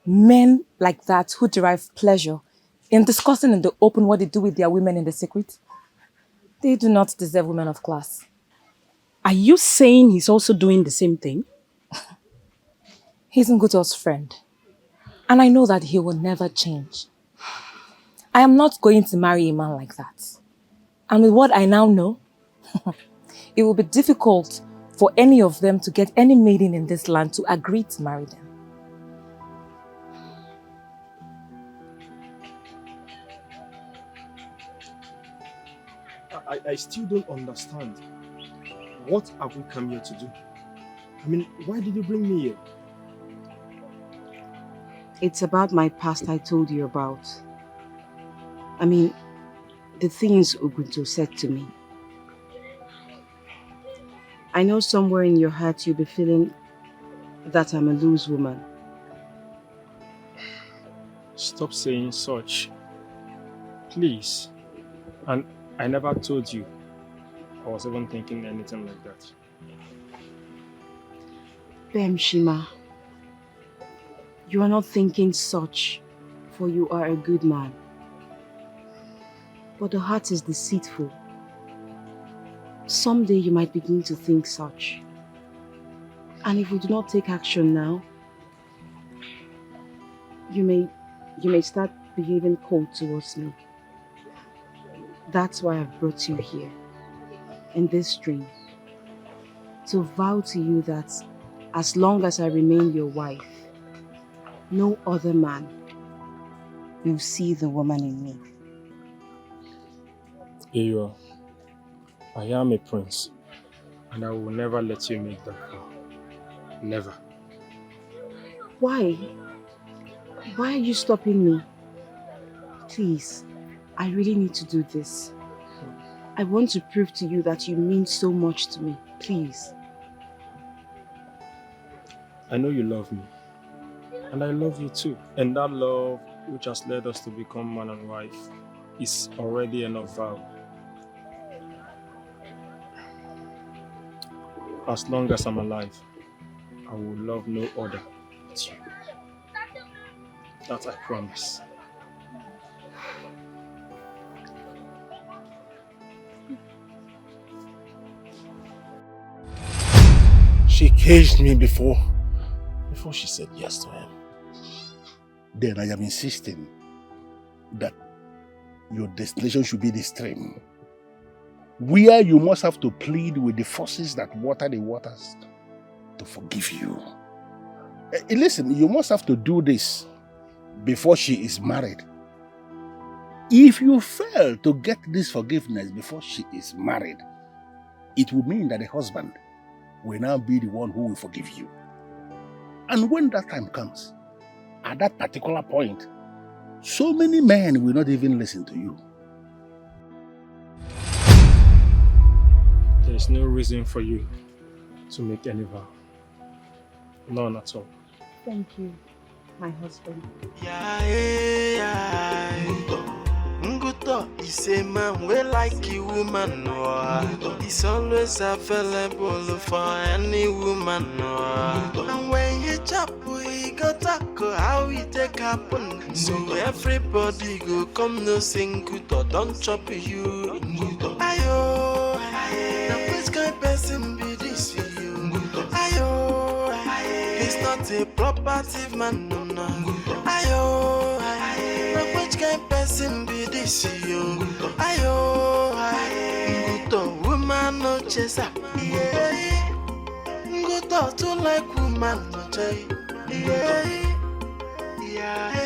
Men like that who derive pleasure in discussing in the open what they do with their women in the secret, they do not deserve women of class. Are you saying he's also doing the same thing? He's Ngoto's friend, and I know that he will never change. I am not going to marry a man like that. And with what I now know, it will be difficult for any of them to get any maiden in this land to agree to marry them. I still don't understand. What have we come here to do? I mean, why did you bring me here? It's about my past I told you about. I mean, the things Ubuntu said to me. I know somewhere in your heart you'll be feeling that I'm a loose woman. Stop saying such. Please. And I never told you I was even thinking anything like that. Bemshima, you are not thinking such, for you are a good man. But the heart is deceitful. Someday you might begin to think such. And if we do not take action now, you may start behaving cold towards me. That's why I've brought you here, in this dream, to vow to you that as long as I remain your wife, no other man will see the woman in me. Here you are. I am a prince, and I will never let you make that vow. Never. Why? Why are you stopping me? Please, I really need to do this. I want to prove to you that you mean so much to me. Please. I know you love me, and I love you too. And that love which has led us to become man and wife is already enough vow. As long as I'm alive, I will love no other but you. That I promise. She caged me before she said yes to him. Then I am insisting that your destination should be the stream, where you must have to plead with the forces that water the waters to forgive you. Listen, you must have to do this before she is married. If you fail to get this forgiveness before she is married, it will mean that the husband will now be the one who will forgive you. And when that time comes, at that particular point, so many men will not even listen to you. There is no reason for you to make any vow. None at all. Thank you, my husband. Nguto is a man we like a woman. He's always available for any woman. And when you chop, we go talk how we take happen. So everybody go come no sing Nguto, don't chop you. Ayo, now which kind person be this for you? Ayo, he's not a property man. Ayo, now which kind person be this you? Ayo, Nguto, woman no chaser. Nguto, to like woman no chase. Yeah.